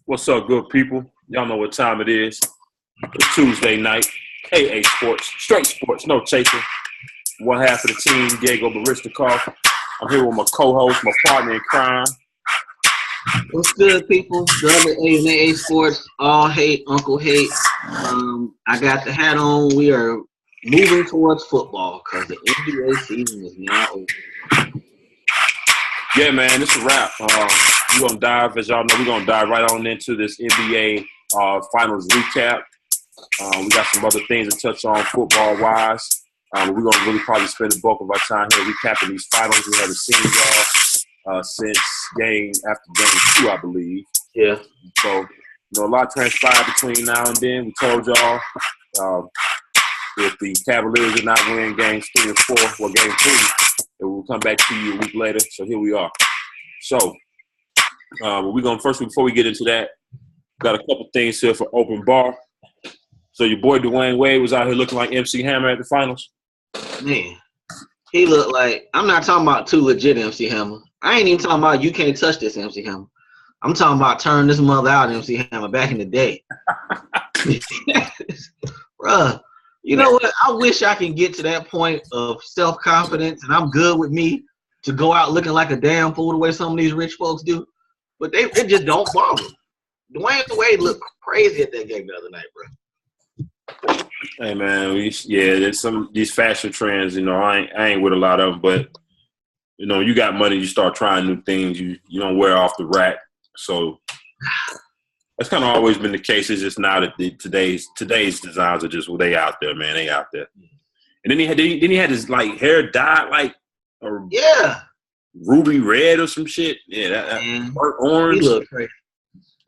What's up, good people? Y'all know what time it is. It's Tuesday night. KA Sports, straight sports, no chaser. One half of the team, Diego Baristikov. I'm here with my co-host, my partner in crime. What's good, people? The other A and AA Sports, all hate, Uncle Hate. I got the hat on. We are moving towards football because the NBA season is now over. Yeah, man, it's a wrap. We're gonna dive, as y'all know, we're gonna dive right on into this NBA finals recap. We got some other things to touch on football-wise. We're gonna really probably spend the bulk of our time here recapping these finals. We haven't seen y'all since game after game 2, I believe. Yeah. So, a lot transpired between now and then. We told y'all if the Cavaliers did not win games 3 and 4, or game 3, it will come back to you a week later. So here we are. So we're going first, before we get into that, got a couple things here for open bar. So your boy Dwayne Wade was out here looking like MC Hammer at the finals. Man, he looked like, I'm not talking about too legit MC Hammer. I ain't even talking about you can't touch this MC Hammer. I'm talking about turn this mother out MC Hammer back in the day. Bruh. You know what? I wish I can get to that point of self-confidence, and I'm good with me to go out looking like a damn fool the way some of these rich folks do. But they just don't bother. Dwayne Wade looked crazy at that game the other night, bro. Hey, man, there's some these fashion trends, I ain't with a lot of them, but, you got money, you start trying new things, you don't wear off the rack. So that's kind of always been the case. It's just now that today's designs are just, they out there, man. They out there. And then he had his like hair dyed like ruby red or some shit. Yeah, that burnt orange. He looked crazy.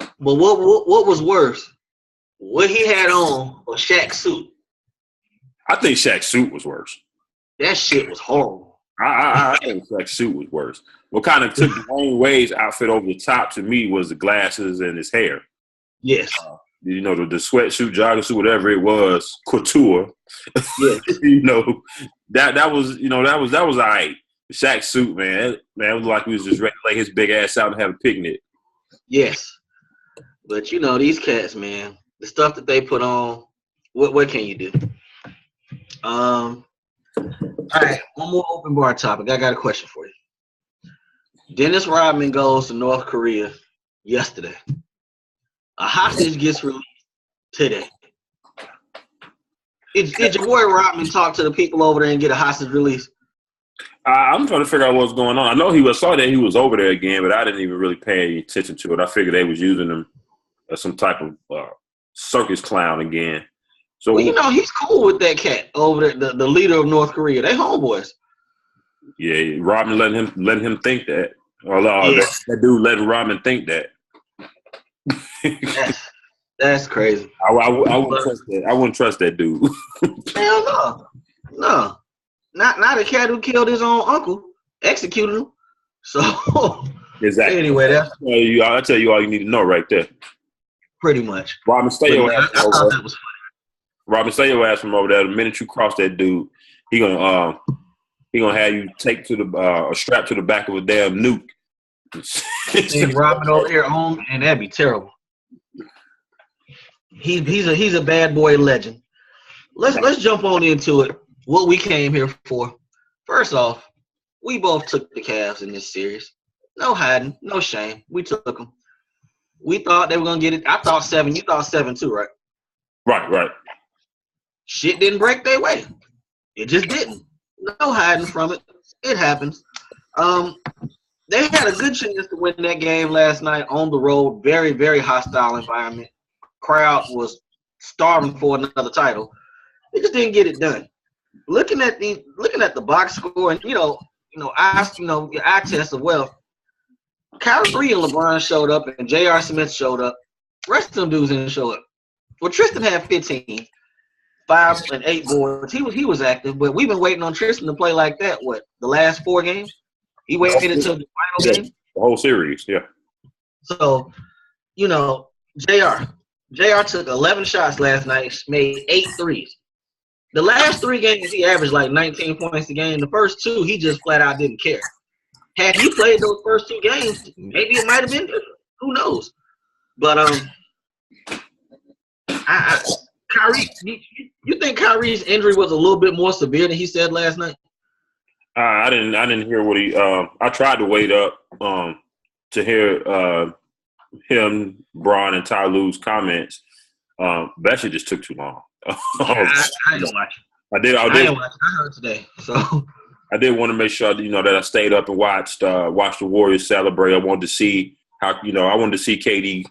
But what was worse? What he had on was Shaq's suit. I think Shaq's suit was worse. That shit was horrible. I think Shaq's suit was worse. What kind of took Dwayne Wade's outfit over the top to me was the glasses and his hair. Yes. The sweatsuit, jogging suit, whatever it was, couture. Yes. that was all right. The Shaq suit, man, it was like he was just ready to lay his big ass out and have a picnic. Yes. But these cats, man, the stuff that they put on, what can you do? All right, one more open bar topic. I got a question for you. Dennis Rodman goes to North Korea yesterday. A hostage gets released today. Did your boy Rodman talk to the people over there and get a hostage release? I'm trying to figure out what's going on. I know saw that he was over there again, but I didn't even really pay any attention to it. I figured they was using him as some type of circus clown again. So he's cool with that cat over there, the leader of North Korea. They homeboys. Yeah, Rodman letting him think that. That dude letting Rodman think that. That's crazy. I wouldn't trust that. I wouldn't trust that dude. Hell no. Not a cat who killed his own uncle, executed him. So exactly. Anyway, I'll tell you all you need to know right there. Pretty much. Rodman, stay your ass from over that there. was funny. Robin, stay your ass from over there. The minute you cross that dude, he gonna have you take to a strap to the back of a damn nuke. And Robin over here on, and that'd be terrible. He's a bad boy legend. Let's jump on into it. What we came here for. First off, we both took the Cavs in this series. No hiding, no shame. We took them. We thought they were gonna get it. I thought 7. You thought 7 too, right? Right. Shit didn't break their way. It just didn't. No hiding from it. It happens. they had a good chance to win that game last night on the road. Very, very hostile environment. Crowd was starving for another title. They just didn't get it done. Looking at the box score, and your eye test as well. Kyrie and LeBron showed up, and J.R. Smith showed up. The rest of them dudes didn't show up. Well, Tristan had 15, 5 and 8 boards. He was active, but we've been waiting on Tristan to play like that. What, the last 4 games? He waited until the final game. The whole series, yeah. So, J.R. took 11 shots last night, made 8 threes. The last 3 games, he averaged like 19 points a game. The first 2, he just flat out didn't care. Had he played those first 2 games, maybe it might have been different. Who knows? But Kyrie, you think Kyrie's injury was a little bit more severe than he said last night? I didn't hear what he. I tried to wait up to hear him, Bron, and Ty Lue's comments. That shit just took too long. I didn't watch it. I did. I didn't watch it. I heard today. So I did want to make sure that I stayed up and watched the Warriors celebrate. I wanted to see how I wanted to see KD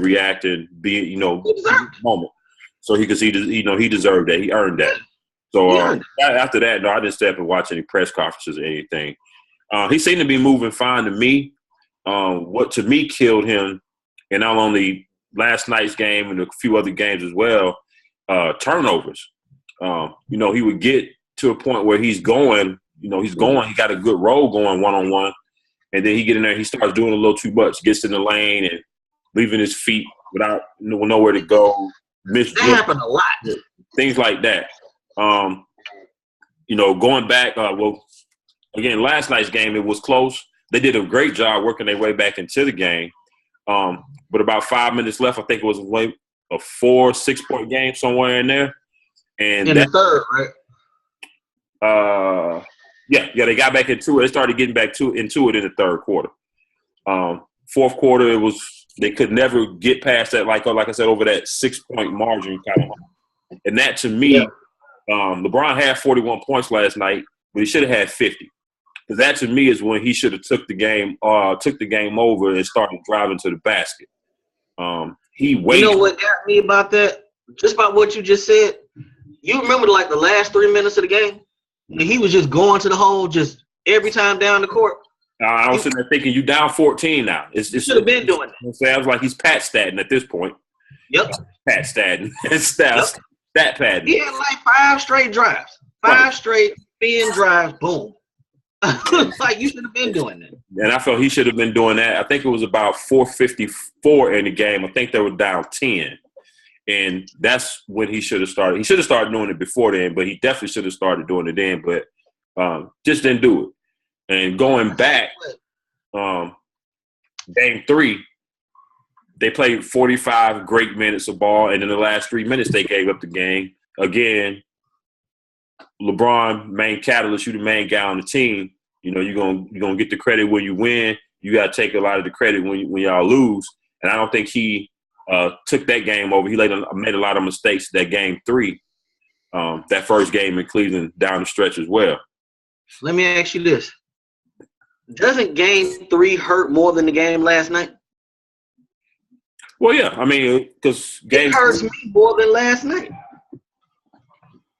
react and be moment. So he deserved that. He earned that. So after that, no, I didn't stay up and watch any press conferences or anything. He seemed to be moving fine to me. What to me killed him, and not only last night's game and a few other games as well, turnovers. He would get to a point where he's going. He got a good roll going one-on-one, and then he get in there, he starts doing a little too much, gets in the lane and leaving his feet without nowhere to go. That happened a lot. Things like that. Going back, again, last night's game, it was close. They did a great job working their way back into the game. But about 5 minutes left, I think it was a 4-6 point game somewhere in there. And in the third, right? Yeah, they got back into it. They started getting back into it in the third quarter. Fourth quarter, they could never get past that, like I said, over that 6 point margin kind of. And that to me, LeBron had 41 points last night, but he should have had 50. Because that to me is when he should have took the game over and started driving to the basket. He waited. You know what got me about that? Just about what you just said. You remember the last 3 minutes of the game? And he was just going to the hole just every time down the court. I was sitting there thinking, you down 14 now. It should have been doing that. It sounds like he's Pat Staten at this point. Yep. Pat Staten. Stat padding. He had 5 straight drives. 5 straight spin drives, boom. You should have been doing that. And I felt he should have been doing that. I think it was about 4:54 in the game. I think they were down 10. And that's when he should have started. He should have started doing it before then, but he definitely should have started doing it then, but just didn't do it. And going back, game 3, they played 45 great minutes of ball, and in the last 3 minutes they gave up the game. Again, LeBron, main catalyst, you the main guy on the team. You're gonna get the credit when you win. You gotta take a lot of the credit when y'all lose. And I don't think he took that game over. He made a lot of mistakes that game 3, that first game in Cleveland down the stretch as well. Let me ask you this. Doesn't game 3 hurt more than the game last night? Well, yeah. I mean, because it hurts me more than last night.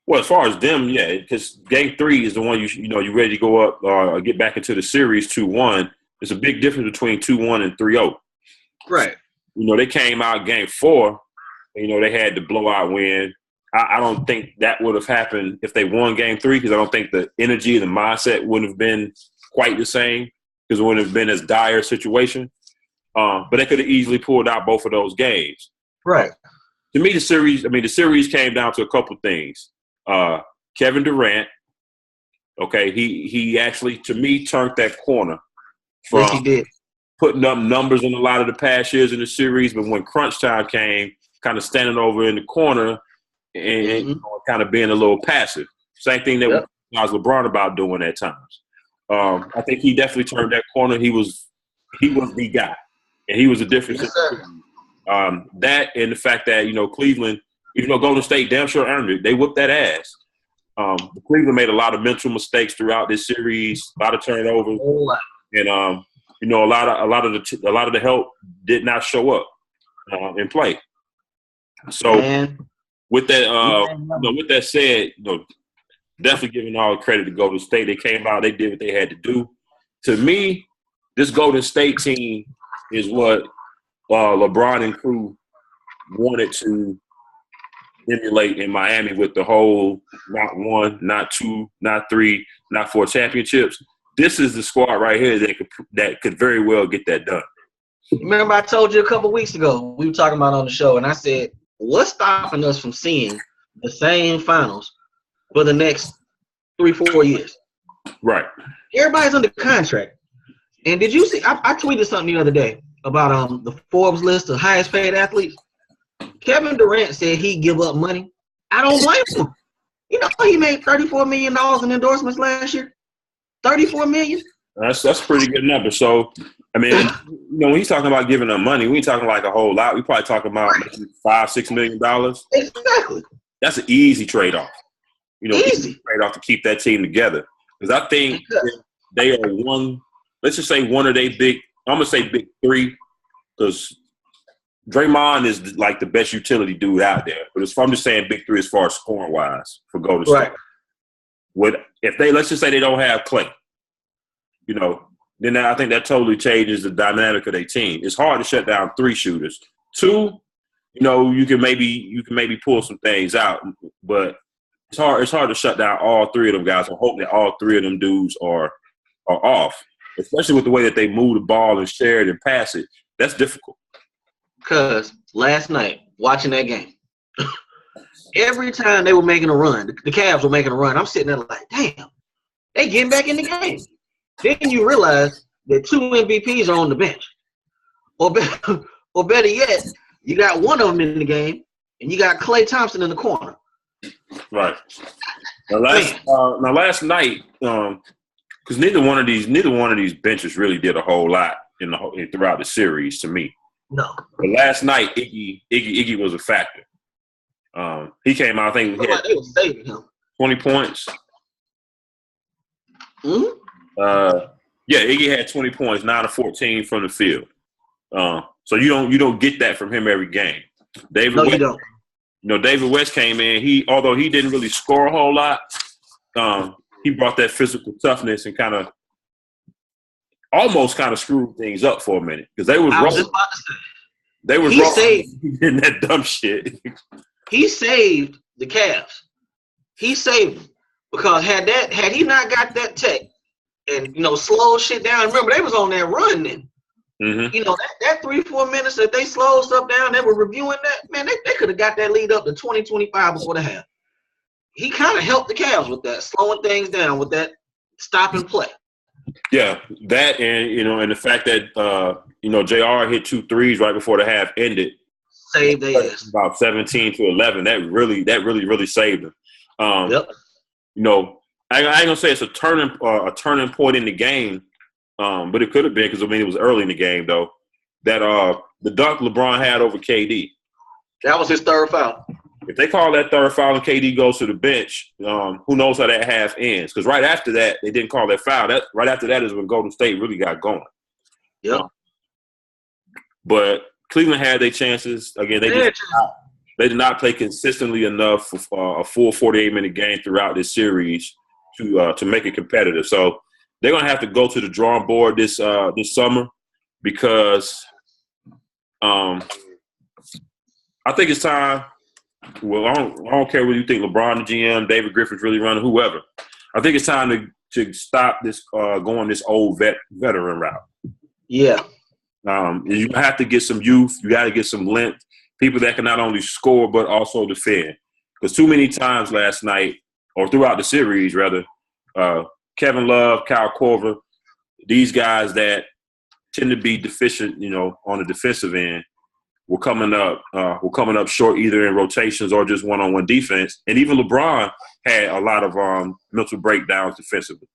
Well, as far as them, yeah, because game 3 is the one you're ready to go up or get back into the series 2-1. There's a big difference between 2-1 and 3-0. Right. They came out game 4. They had the blowout win. I don't think that would have happened if they won game 3 because I don't think the energy and the mindset wouldn't have been quite the same because it wouldn't have been as dire a situation. But they could have easily pulled out both of those games. Right. To me, the series came down to a couple things. Kevin Durant, okay, he actually, to me, turned that corner from yes, he did. Putting up numbers in a lot of the past years in the series, but when crunch time came, kind of standing over in the corner and kind of being a little passive. Same thing that was LeBron about doing at times. I think he definitely turned that corner. He was the guy, and he was a difference. That and the fact that Cleveland, even though Golden State damn sure earned it, they whooped that ass. Cleveland made a lot of mental mistakes throughout this series, a lot of turnovers, and a lot of the help did not show up in play. So with that said, definitely giving all the credit to Golden State. They came out, they did what they had to do. To me, this Golden State team is what LeBron and crew wanted to emulate in Miami with the whole not one, not two, not three, not four championships. This is the squad right here that could very well get that done. Remember I told you a couple weeks ago, we were talking about on the show, and I said, what's stopping us from seeing the same finals for the next 3-4 years? Right. Everybody's under contract. And did you see, I tweeted something the other day about the Forbes list of highest paid athletes. Kevin Durant said he'd give up money. I don't blame him. He made $34 million in endorsements last year. $34 million. That's a pretty good number. So, I mean, when he's talking about giving up money, we ain't talking like a whole lot. We probably talking about $5-6 million. Exactly. That's an easy trade-off. Easy trade-off to keep that team together. Because I think they are one. Let's just say one of their big. I'm gonna say big three, because Draymond is like the best utility dude out there. But I'm just saying big three as far as scoring wise for Golden State. Right. If let's just say they don't have Klay, then I think that totally changes the dynamic of their team. It's hard to shut down 3 shooters. 2, you can maybe pull some things out, but it's hard to shut down all 3 of them guys. I'm hoping that all 3 of them dudes are off, especially with the way that they move the ball and share it and pass it. That's difficult. Because last night, watching that game, every time they were making a run, the Cavs were making a run, I'm sitting there like, damn, they getting back in the game. Then you realize that 2 MVPs are on the bench. Or better yet, you got one of them in the game, and you got Klay Thompson in the corner. Right. Now last night, because neither one of these benches really did a whole lot throughout the series to me. No. But last night, Iggy was a factor. He came out, I think, he had they were saving him. 20 points. Mm-hmm. Iggy had 20 points, 9 of 14 from the field. So you don't get that from him every game. You don't. David West came in. Although he didn't really score a whole lot, he brought that physical toughness and almost screwed things up for a minute because they was wrong. They was wrong. He did that dumb shit. He saved the Cavs. He saved them because had he not got that tech and slow shit down. Remember they was on that run then. Mm-hmm. That 3-4 minutes that they slowed stuff down, they were reviewing that, man, they could have got that lead up to 20-25 before the half. He kind of helped the Cavs with that, slowing things down with that stop and play. Yeah, that and and the fact that JR hit 2 threes right before the half ended. Saved their ass. About 17-11. That really saved them. Yep. I ain't gonna say it's a turning point in the game. But it could have been because it was early in the game though. That the dunk LeBron had over KD. That was his third foul. If they call that third foul and KD goes to the bench, who knows how that half ends? Because right after that, they didn't call that foul. Right after that is when Golden State really got going. Yep. But Cleveland had their chances. Again, they did not play consistently enough for a full 48-minute game throughout this series to make it competitive. So they're gonna have to go to the drawing board this summer because I think it's time. Well, I don't care what you think. LeBron, the GM, David Griffin's really running, whoever. I think it's time to stop this going this old veteran route. Yeah. You have to get some youth. You got to get some length. People that can not only score but also defend. Because too many times last night, or throughout the series, rather, Kevin Love, Kyle Korver, these guys that tend to be deficient, on the defensive end, were coming up short either in rotations or just one-on-one defense. And even LeBron had a lot of mental breakdowns defensively.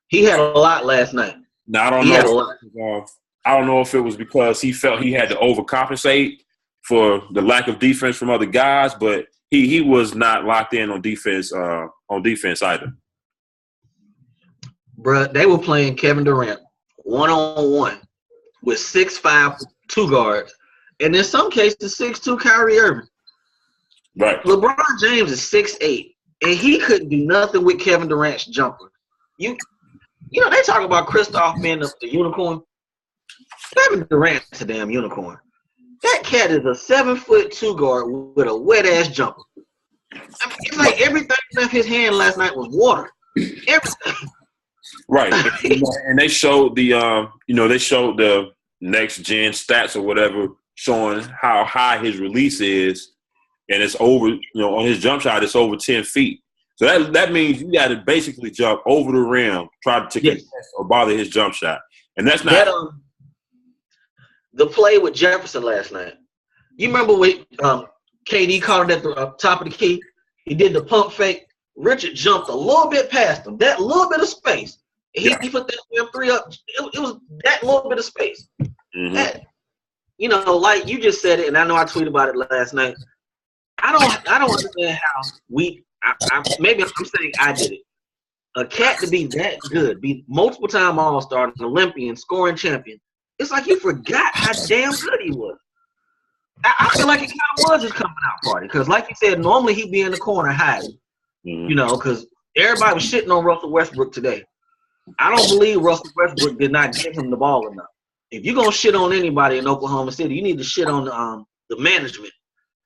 He had a lot last night. Now I don't know if it was because he felt he had to overcompensate for the lack of defense from other guys, but he was not locked in on defense either. Bruh, they were playing Kevin Durant one-on-one with 6'5" two guards, and in some cases 6'2" Kyrie Irving. Right. LeBron James is 6'8", and he couldn't do nothing with Kevin Durant's jumper. You know, they talk about Kristaps being the unicorn. Kevin Durant's a damn unicorn. That cat is a 7'2" guard with a wet ass jumper. I mean, it's like everything left his hand last night was water. Everything. Right. And they showed the next gen stats or whatever showing how high his release is, and it's over, on his jump shot, it's over 10 feet. So that means you got to basically jump over the rim, try to contest or bother his jump shot. And that's not the play with Jefferson last night. You remember when KD caught it at the top of the key? He did the pump fake. Richard jumped a little bit past him, that little bit of space. He put that three up. It was that little bit of space. Mm-hmm. That, like you just said it, and I know I tweeted about it last night. I don't understand how maybe I'm saying I did it. A cat to be that good, be multiple time All-Star, an Olympian, scoring champion. It's like you forgot how damn good he was. I feel like it kind of was his coming out party because, like you said, normally he'd be in the corner hiding. Mm-hmm. Because everybody was shitting on Russell Westbrook today. I don't believe Russell Westbrook did not give him the ball enough. If you're going to shit on anybody in Oklahoma City, you need to shit on the management.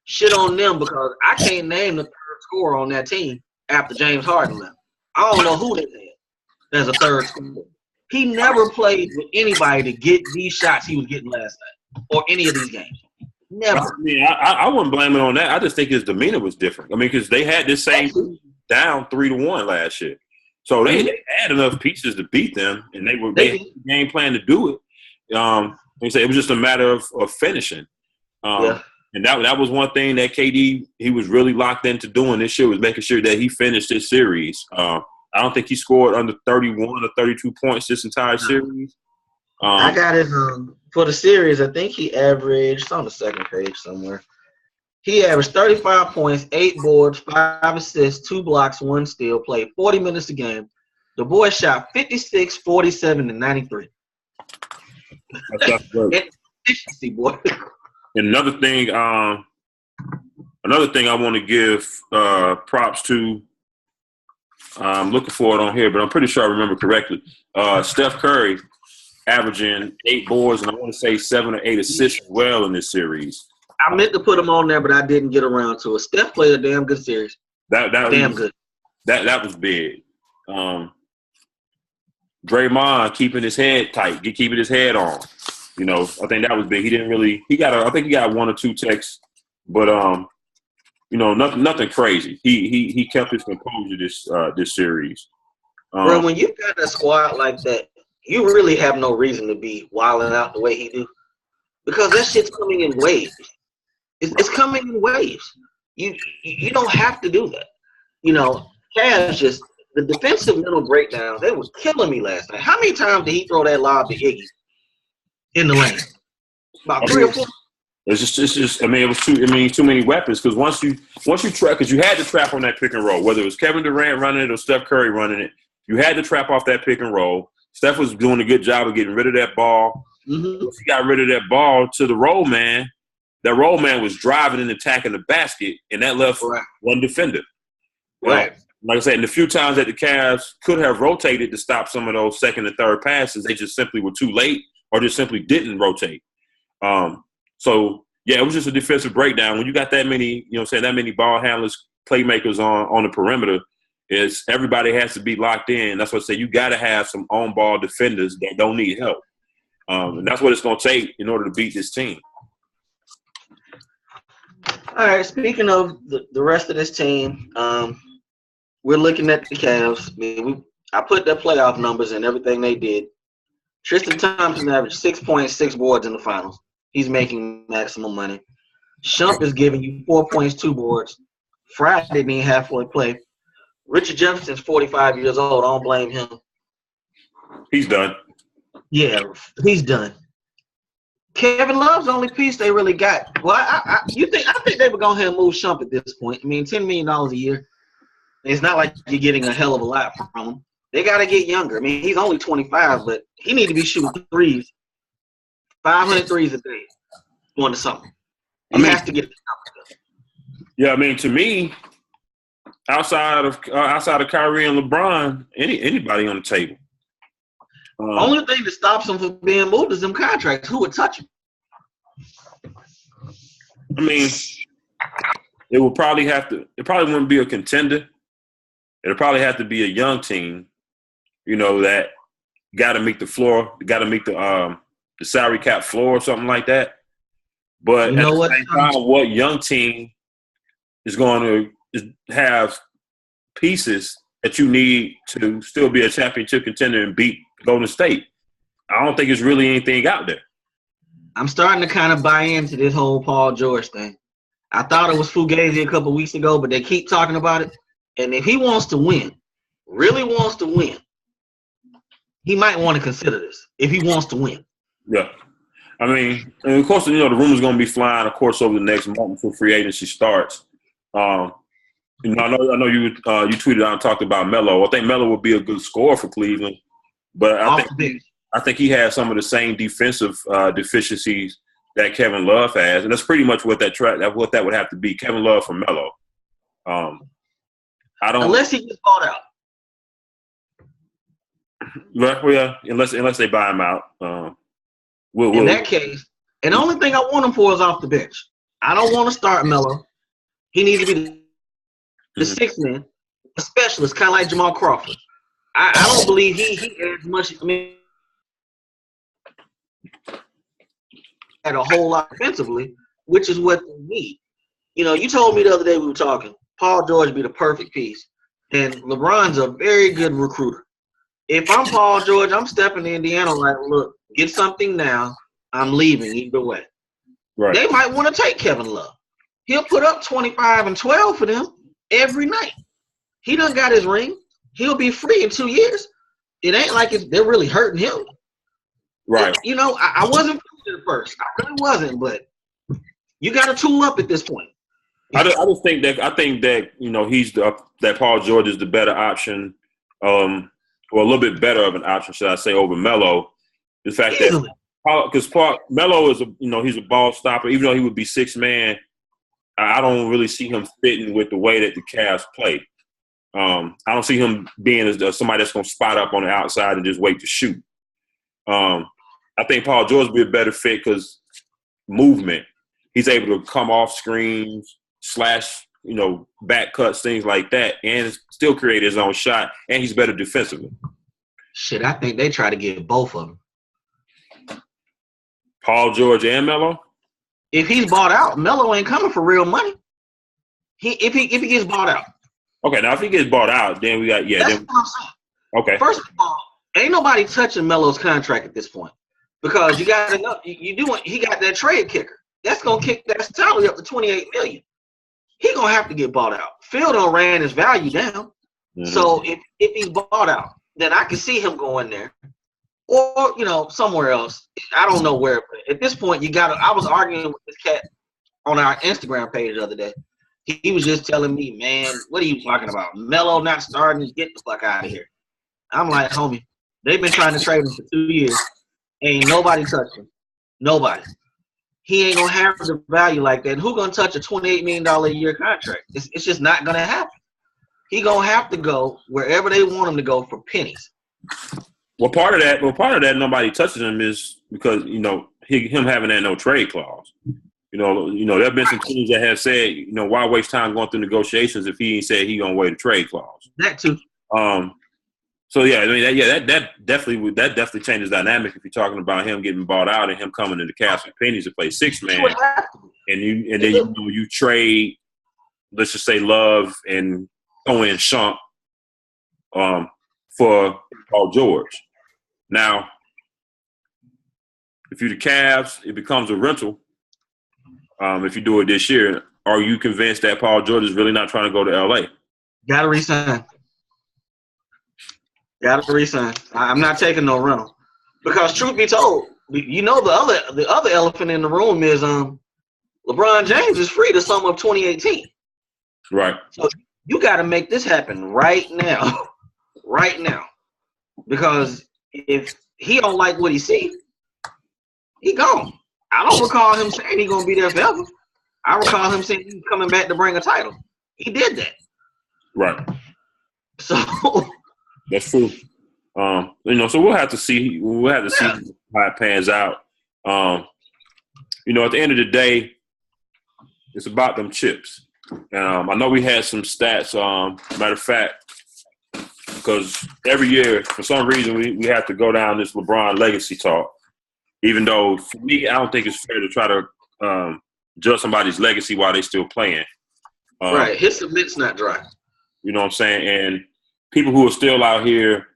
Shit on them because I can't name the third scorer on that team after James Harden left. I don't know who they had as a third scorer. He never played with anybody to get these shots he was getting last night or any of these games. Never. I mean, I wouldn't blame it on that. I just think his demeanor was different. I mean, because they had this same down 3-1 last year. So they had enough pieces to beat them, and they had the game plan to do it. They say it was just a matter of finishing. And that was one thing that KD, he was really locked into doing this year, was making sure that he finished this series. I don't think he scored under 31 or 32 points this entire series. I got it for the series. I think he averaged, it's on the second page somewhere. He averaged 35 points, 8 boards, 5 assists, 2 blocks, 1 steal, played 40 minutes a game. The boy shot 56, 47, and 93. That's great. Efficiency, boy. And another thing I want to give props to, I'm looking for it on here, but I'm pretty sure I remember correctly. Steph Curry averaging 8 boards and I want to say 7 or 8 assists as well in this series. I meant to put him on there, but I didn't get around to it. Steph played a damn good series. Good. That was big. Draymond keeping his head tight, keeping his head on. I think that was big. He didn't really. I think he got 1 or 2 texts, but nothing crazy. He kept his composure this series. Bro, when you got a squad like that, you really have no reason to be wilding out the way he do, because that shit's coming in waves. It's coming in waves. You don't have to do that. Cavs just the defensive mental breakdown. They was killing me last night. How many times did he throw that lob to Iggy in the lane? About 3 or 4. It's just. I mean, it was too many weapons because once you trap, because you had to trap on that pick and roll, whether it was Kevin Durant running it or Steph Curry running it, you had to trap off that pick and roll. Steph was doing a good job of getting rid of that ball. Mm-hmm. He got rid of that ball to the roll man. That roll man was driving and attacking the basket, and that left one defender. Right. Like I said, in the few times that the Cavs could have rotated to stop some of those second and third passes, they just simply were too late or just simply didn't rotate. So, it was just a defensive breakdown. When you got that many, that many ball handlers, playmakers on the perimeter, everybody has to be locked in. That's what I say. You got to have some on-ball defenders that don't need help. And that's what it's going to take in order to beat this team. All right, speaking of the rest of this team, we're looking at the Cavs. I put their playoff numbers and everything they did. Tristan Thompson averaged 6.6 boards in the finals. He's making maximum money. Shump is giving you 4 points, 2 boards. Friday didn't even halfway play. Richard Jefferson's 45 years old. I don't blame him. He's done. Yeah, he's done. Kevin Love's the only piece they really got. Well, I think they would go ahead and move Shump at this point. I mean, $10 million a year. It's not like you're getting a hell of a lot from him. They got to get younger. I mean, he's only 25, but he need to be shooting threes 500 threes a day, going to something. He has to get it. Yeah, I mean, to me, outside of Kyrie and LeBron, anybody on the table. Only thing that stops him from being moved is them contracts. Who would touch him? I mean, it probably wouldn't be a contender. It'll probably have to be a young team, that got to meet the floor, got to meet the salary cap floor or something like that. But at the same time, what young team is going to have pieces that you need to still be a championship contender and beat Golden State? I don't think it's really anything out there. I'm starting to kind of buy into this whole Paul George thing. I thought it was Fugazi a couple weeks ago, but they keep talking about it. And if he wants to win, really wants to win, he might want to consider this if he wants to win. Yeah. I mean, and of course, the rumor's going to be flying, of course, over the next month before free agency starts. I know you tweeted out and talked about Melo. I think Melo would be a good scorer for Cleveland, but I think he has some of the same defensive deficiencies that Kevin Love has, and that's pretty much what that would have to be. Kevin Love for Melo. Unless he gets bought out. Well, yeah, unless they buy him out. In that case, and the only thing I want him for is off the bench. I don't want to start Melo. He needs to be the sixth man, a specialist, kind of like Jamal Crawford. I don't believe he adds much. I mean, at a whole lot offensively, which is what they need. You told me the other day we were talking, Paul George would be the perfect piece, and LeBron's a very good recruiter. If I'm Paul George, I'm stepping to Indiana like, look, get something now. I'm leaving either way. Right. They might want to take Kevin Love. He'll put up 25 and 12 for them every night. He done got his ring. He'll be free in 2 years. It ain't like they're really hurting him. Right. I wasn't at first. I really wasn't, but you got to tool up at this point. I think that he's that Paul George is the better option, or a little bit better of an option, should I say, over Melo. The fact that because Melo is he's a ball stopper, even though he would be sixth man. I don't really see him fitting with the way that the Cavs play. I don't see him being as somebody that's going to spot up on the outside and just wait to shoot. I think Paul George would be a better fit because movement. He's able to come off screens, slash, back cuts, things like that, and still create his own shot, and he's better defensively. Shit, I think they try to get both of them. Paul George and Melo? If he's bought out, Melo ain't coming for real money. If he gets bought out. Okay, now if he gets bought out, then we got That's what I'm saying. Okay. First of all, ain't nobody touching Melo's contract at this point because he got that trade kicker. That's gonna kick that salary up to $28 million. He gonna have to get bought out. Phil done ran his value down. Mm-hmm. So if he's bought out, then I can see him going there. Or, somewhere else. I don't know where. But at this point, I was arguing with this cat on our Instagram page the other day. He was just telling me, man, what are you talking about? Melo not starting, get the fuck out of here. I'm like, homie, they've been trying to trade him for 2 years. Ain't nobody touched him. Nobody. He ain't going to have the value like that. And who going to touch a $28 million a year contract? It's just not going to happen. He going to have to go wherever they want him to go for pennies. Well, part of that nobody touches him is because, him having that no trade clause. There have been some teams that have said, why waste time going through negotiations if he ain't said he gonna waive a trade clause. That too. So yeah, I mean, that definitely changes dynamic if you're talking about him getting bought out and him coming into Cavs for pennies to play six man, and then you trade, let's just say Love and throw in Shump for Paul George. Now, if you're the Cavs, it becomes a rental. If you do it this year, are you convinced that Paul George is really not trying to go to LA? Gotta resign. I'm not taking no rental. Because truth be told, the other elephant in the room is LeBron James is free the summer of 2018. Right. So you gotta make this happen right now. Right now. Because if he don't like what he sees, He gone. I don't recall him saying he's gonna be there forever. I recall him saying he's coming back to bring a title. He did that. Right. So that's true. So we'll have to see. We'll have to see how it pans out. At the end of the day, it's about them chips. I know we had some stats. Matter of fact, because every year, for some reason, we have to go down this LeBron legacy talk. Even though, for me, I don't think it's fair to try to judge somebody's legacy while they're still playing. Right. His submit's not dry. You know what I'm saying? And people who are still out here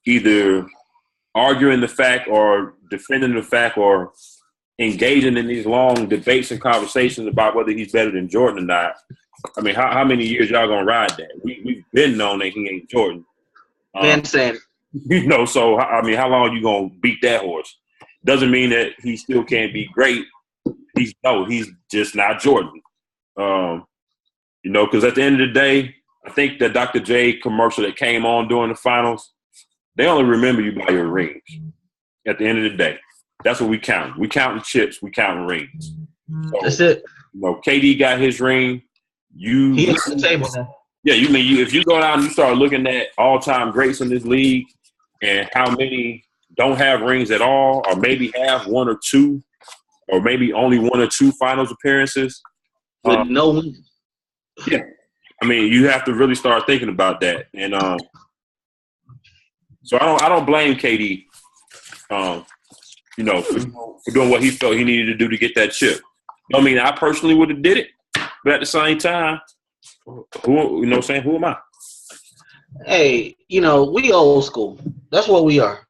either arguing the fact or defending the fact or engaging in these long debates and conversations about whether he's better than Jordan or not. I mean, how many years y'all gonna ride that? We've been known that he ain't Jordan. Saying. So I mean, how long you gonna beat that horse? Doesn't mean that he still can't be great. He's just not Jordan. Because at the end of the day, I think the Dr. J commercial that came on during the finals, they only remember you by your rings. At the end of the day, that's what we count. We counting chips. We counting rings. So, that's it. KD got his ring. He's on the table now. Yeah, if you go down and you start looking at all-time greats in this league and how many don't have rings at all, or maybe have one or two, or maybe only one or two finals appearances. With no wins. Yeah. I mean, you have to really start thinking about that. And so I don't blame KD, for doing what he felt he needed to do to get that chip. I mean, I personally would have did it, but at the same time, who am I? Hey, we old school. That's what we are.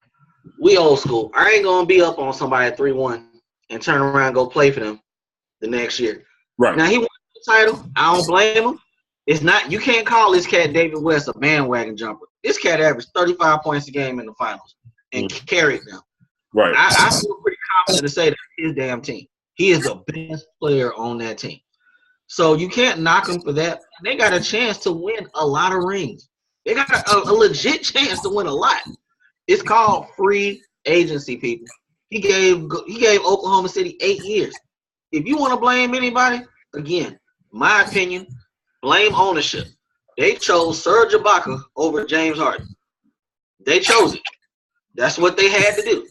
We old school. I ain't gonna be up on somebody at 3-1 and turn around and go play for them the next year. Right. Now he won the title. I don't blame him. It's not. You can't call this cat David West a bandwagon jumper. This cat averaged 35 points a game in the finals and carried them. Right. I feel pretty confident to say that his damn team. He is the best player on that team. So you can't knock him for that. They got a chance to win a lot of rings. They got a legit chance to win a lot. It's called free agency, people. He gave Oklahoma City 8 years. If you want to blame anybody, again, my opinion, blame ownership. They chose Serge Ibaka over James Harden. They chose it. That's what they had to do.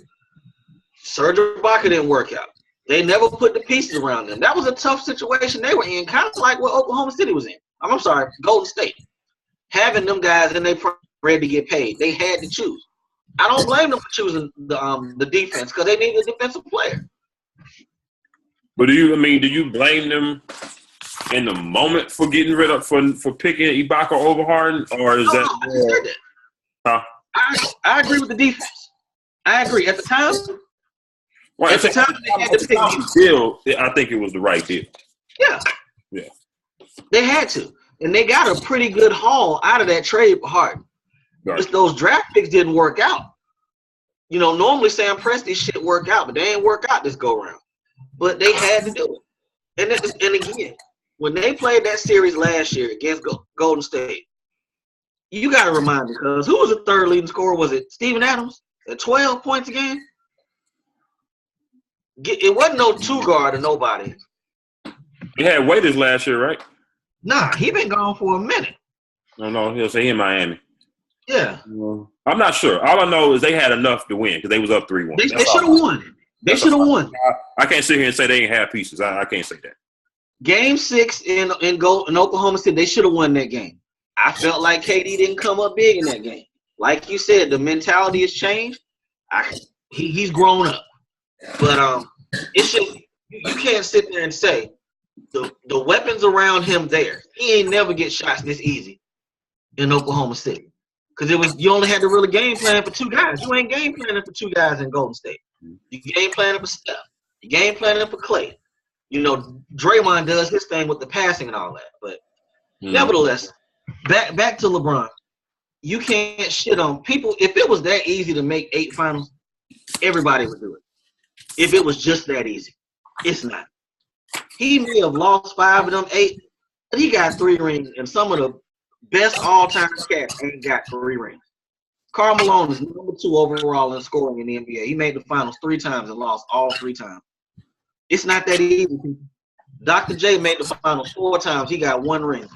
Serge Ibaka didn't work out. They never put the pieces around them. That was a tough situation they were in, kind of like what Oklahoma City was in. I'm sorry, Golden State. Having them guys and they ready to get paid. They had to choose. I don't blame them for choosing the defense because they need a defensive player. But do you blame them in the moment for getting rid of for picking Ibaka over Harden, or is that? I just said that. Huh? I agree with the defense. I agree at the time. Well, at the time they had to pick deal. I think it was the right deal. Yeah. Yeah. They had to, and they got a pretty good haul out of that trade for Harden. Right. Just those draft picks didn't work out. Normally Sam Presti's shit work out, but they ain't work out this go round. But they had to do it. And again, when they played that series last year against Golden State, you got to remind me, because who was the third leading scorer? Was it Steven Adams at 12 points a game? It wasn't no two guard or nobody. He had Waiters last year, right? Nah, he been gone for a minute. No, he'll say he in Miami. Yeah. I'm not sure. All I know is they had enough to win because they was up 3-1. They should have won. They should have won. I can't sit here and say they ain't have pieces. I can't say that. Game 6 in Oklahoma City, they should have won that game. I felt like KD didn't come up big in that game. Like you said, the mentality has changed. He's grown up. But it's just you can't sit there and say the weapons around him there. He ain't never get shots this easy in Oklahoma City. Because you only had to really game plan for two guys. You ain't game planning for two guys in Golden State. You game planning for Steph. You game planning for Clay. Draymond does his thing with the passing and all that. But nevertheless, back to LeBron. You can't shit on people. If it was that easy to make 8 finals, everybody would do it. If it was just that easy. It's not. He may have lost 5 of them 8, but he got 3 rings, and some of the best all-time cats ain't got 3 rings. Karl Malone is number 2 overall in scoring in the NBA. He made the finals 3 times and lost all 3 times. It's not that easy. Dr. J made the finals 4 times. He got 1 ring.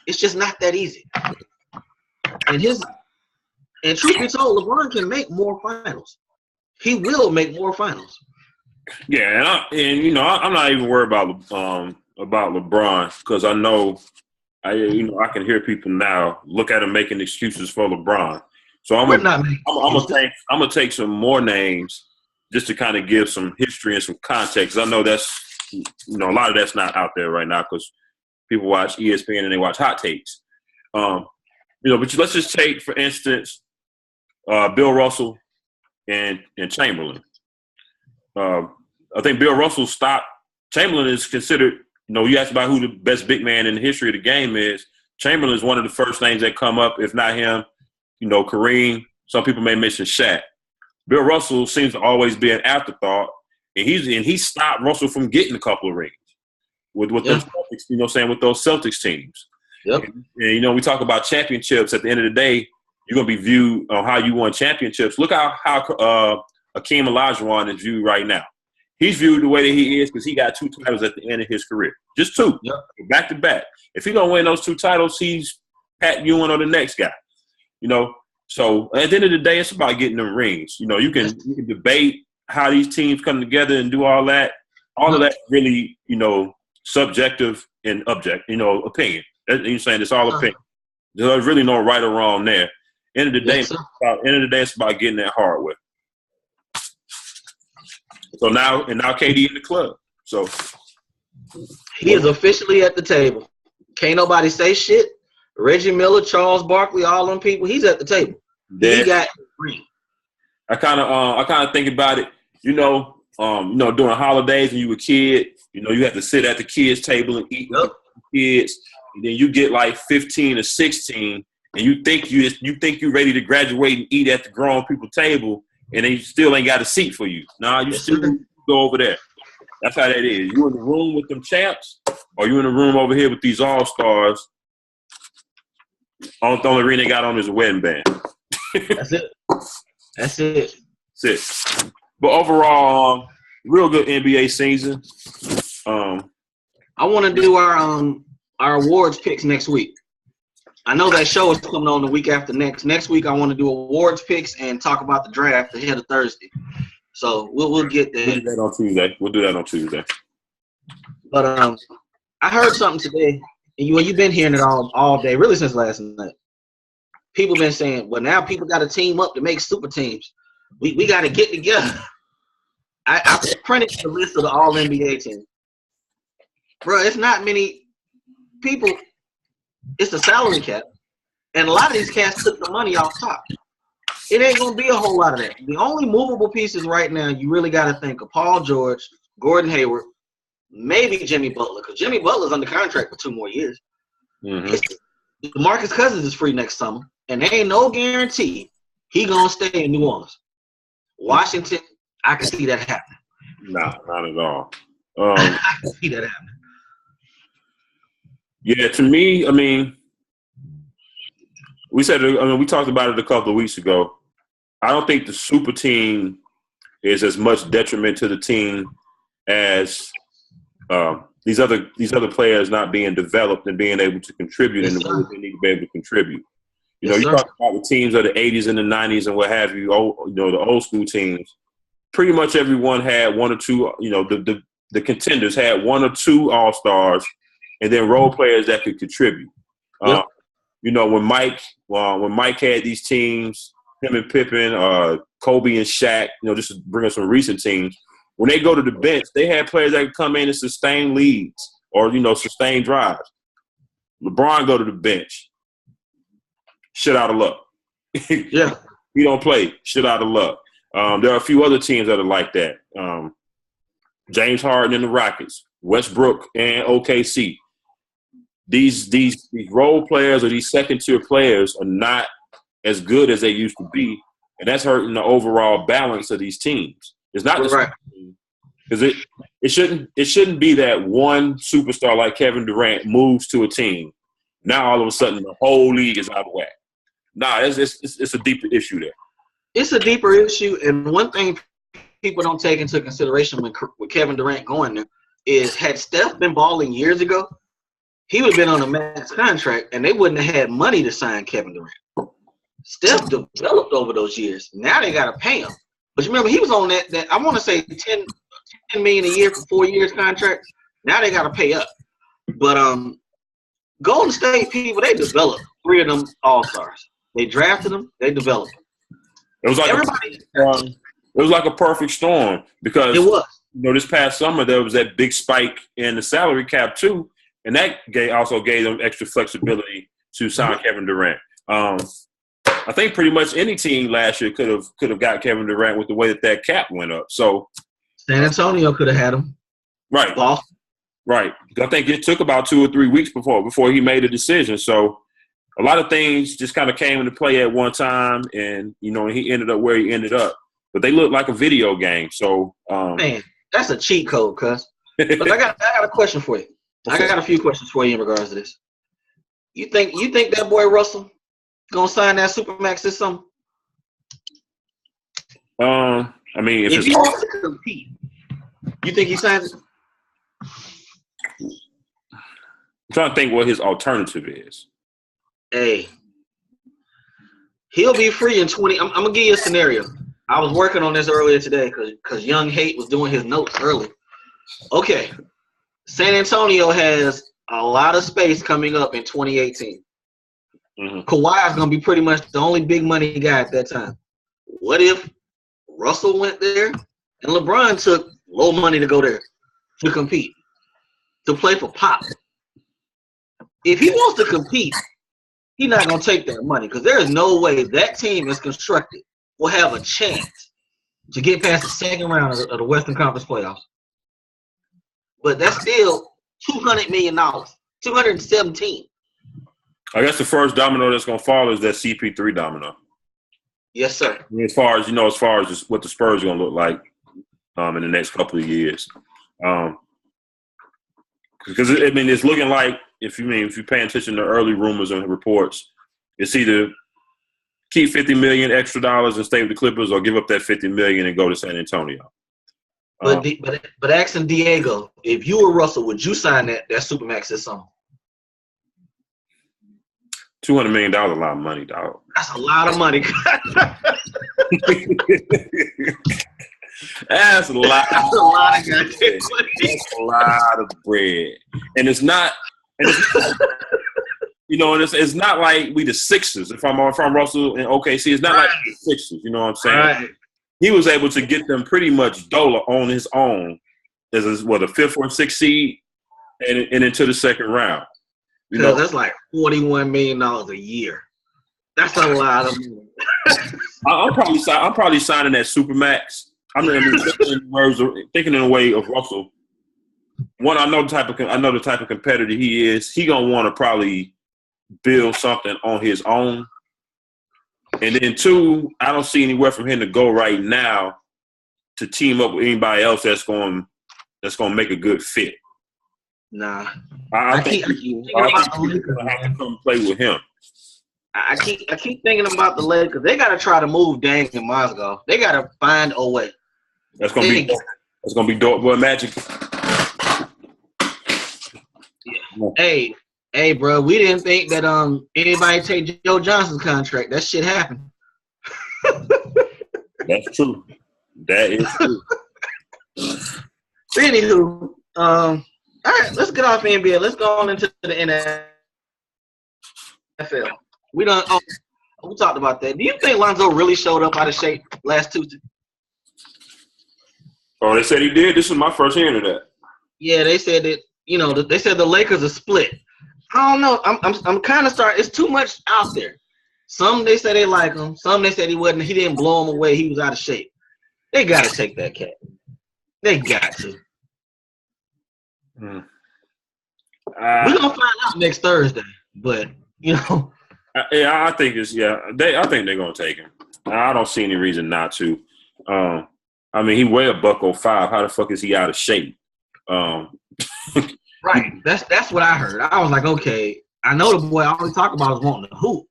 It's just not that easy. And truth be told, LeBron can make more finals. He will make more finals. Yeah, I'm not even worried about LeBron because I know I can hear people now look at him making excuses for LeBron. So I'm gonna take some more names just to kind of give some history and some context. I know that's a lot of that's not out there right now because people watch ESPN and they watch hot takes. But let's just take for instance Bill Russell and Chamberlain. I think Bill Russell stopped. Chamberlain is considered. You asked about who the best big man in the history of the game is. Chamberlain is one of the first names that come up, if not him. Kareem. Some people may mention Shaq. Bill Russell seems to always be an afterthought, and he stopped Russell from getting a couple of rings with those Celtics, with those Celtics teams. Yep. And we talk about championships. At the end of the day, you're gonna be viewed on how you won championships. Look how Hakeem Olajuwon is viewed right now. He's viewed the way that he is because he got 2 titles at the end of his career. Just 2, back to back. If he don't win those 2 titles, he's Pat Ewing or the next guy. So at the end of the day, it's about getting them rings. You can debate how these teams come together and do all that. All of that really, subjective and opinion. You're saying it's all opinion. There's really no right or wrong there. End of the day, it's about getting that hardware. So now KD in the club. So he is officially at the table. Can't nobody say shit. Reggie Miller, Charles Barkley, all them people. He's at the table. He got ring. I kind of think about it. During holidays when you were a kid, you had to sit at the kids' table and eat with the kids, and then you get like 15 or 16, and you think you're ready to graduate and eat at the grown people table, and they still ain't got a seat for you. Nah, you still go over there. That's how that is. You in the room with them champs, or you in the room over here with these all-stars. The only ring they got on is a wedding band. That's it. But overall, real good NBA season. I want to do our awards picks next week. I know that show is coming on the week after next. Next week, I want to do awards picks and talk about the draft ahead of Thursday. So we'll get there. We'll do that on Tuesday. But I heard something today, and you've been hearing it all day, really since last night. People been saying, well, now people got to team up to make super teams. We got to get together. I printed the list of the all-NBA teams. Bro, it's not many people. It's the salary cap. And a lot of these cats took the money off top. It ain't going to be a whole lot of that. The only movable pieces right now, you really got to think of Paul George, Gordon Hayward, maybe Jimmy Butler, because Jimmy Butler's under contract for 2 more years. Mm-hmm. DeMarcus Cousins is free next summer, and there ain't no guarantee he going to stay in New Orleans. Washington, I can see that happening. No, not at all. I can see that happening. Yeah, to me, we talked about it a couple of weeks ago. I don't think the super team is as much detriment to the team as these other players not being developed and being able to contribute in the way they need to be able to contribute. You talk about the teams of the 80s and the 90s and what have you, the old school teams. Pretty much everyone had 1 or 2, the contenders had 1 or 2 all-stars and then role players that could contribute. Yep. When Mike had these teams, him and Pippen, Kobe and Shaq, just to bring up some recent teams, when they go to the bench, they had players that could come in and sustain leads or, sustain drives. LeBron go to the bench. Shit out of luck. Yeah. He don't play. Shit out of luck. There are a few other teams that are like that. James Harden and the Rockets, Westbrook and OKC. These role players or these second-tier players are not as good as they used to be, and that's hurting the overall balance of these teams. It's not the because it shouldn't be that one superstar like Kevin Durant moves to a team. Now all of a sudden the whole league is out of whack. Nah, it's a deeper issue there. It's a deeper issue, and one thing people don't take into consideration with Kevin Durant going there is had Steph been balling years ago, he would have been on a max contract, and they wouldn't have had money to sign Kevin Durant. Steph developed over those years. Now they got to pay him. But you remember, he was on that I want to say $10 million a year for 4 years contract. Now they got to pay up. But Golden State people, they developed 3 of them all-stars. They drafted them. They developed them. It was like a perfect storm because it was. This past summer there was that big spike in the salary cap too, and that also gave them extra flexibility to sign Kevin Durant. I think pretty much any team last year could have got Kevin Durant with the way that cap went up. So San Antonio could have had him. Right. Boston. Right. I think it took about 2 or 3 weeks before he made a decision. So a lot of things just kind of came into play at one time, and he ended up where he ended up. But they look like a video game. So man, that's a cheat code, cuz. But I got a question for you. I got a few questions for you in regards to this. You think that boy Russell gonna sign that Supermax this summer? I mean, if he wants to compete, you think he signs it? I'm trying to think what his alternative is. Hey, he'll be free in 20. I'm gonna give you a scenario. I was working on this earlier today because Young Hate was doing his notes early. Okay, San Antonio has a lot of space coming up in 2018. Mm-hmm. Kawhi is gonna be pretty much the only big money guy at that time. What if Russell went there and LeBron took low money to go there to compete, to play for Pop? If he wants to compete, he's not going to take that money because there is no way that team is constructed will have a chance to get past the second round of the Western Conference playoffs. But that's still $200 million, $217. I guess the first domino that's going to fall is that CP3 domino. Yes, sir. I mean, as far as just what the Spurs are going to look like in the next couple of years. Because it's looking like if you're paying attention to early rumors and reports, it's either keep $50 million extra dollars and stay with the Clippers, or give up that $50 million and go to San Antonio. But asking Diego, if you were Russell, would you sign that Supermax this summer? $200 million, a lot of money, dog. That's a lot of money. That's a lot. That's a lot of goddamn money. That's a lot of bread, and it's not. It's not like we the Sixers. If I'm Russell and OKC, it's not like the Sixers. You know what I'm saying? Right. He was able to get them pretty much dollar on his own as a 5th or 6th seed, and into the second round. That's like $41 million a year. That's a lot of money. I'm probably signing that Supermax. Thinking in a way of Russell. One, I know the type of competitor he is. He gonna want to probably build something on his own. And then 2, I don't see anywhere from him to go right now to team up with anybody else that's going to make a good fit. Nah, I think he's gonna have to come play with him. I keep thinking about the Lakers. They got to try to move Dang and Mozgov. They got to find a way. That's gonna be dope, boy. Magic. Yeah. Hey, bro. We didn't think that anybody take Joe Johnson's contract. That shit happened. That's true. That is true. Anywho, all right. Let's get off NBA. Let's go on into the NFL. We talked about that. Do you think Lonzo really showed up out of shape last Tuesday? Oh, they said he did. This is my first hearing of that. Yeah, they said that. They said the Lakers are split. I don't know. I'm kind of starting. It's too much out there. Some they say they like him. Some they said he wasn't. He didn't blow him away. He was out of shape. They got to take that cat. They got to. We're gonna find out next Thursday. But I think I think they're gonna take him. I don't see any reason not to. He weighed $105. How the fuck is he out of shape? Right. That's what I heard. I was like, okay. I know the boy always talk about is wanting to hoop,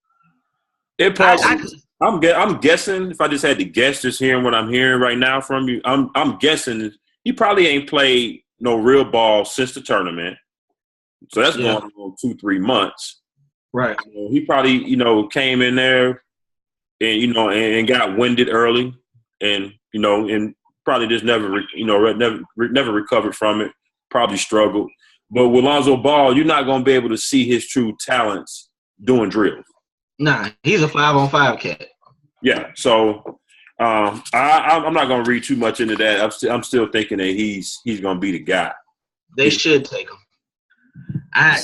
It probably. I'm guessing. If I just had to guess, just hearing what I'm hearing right now from you, I'm guessing he probably ain't played no real ball since the tournament. So that's going on 2-3 months. Right. He probably came in there and and got winded early, and and probably just never recovered from it. Probably struggled. But with Lonzo Ball, you're not going to be able to see his true talents doing drills. Nah, he's a 5-on-5 cat. Yeah, so I'm not going to read too much into that. I'm still thinking that he's going to be the guy. They should take him.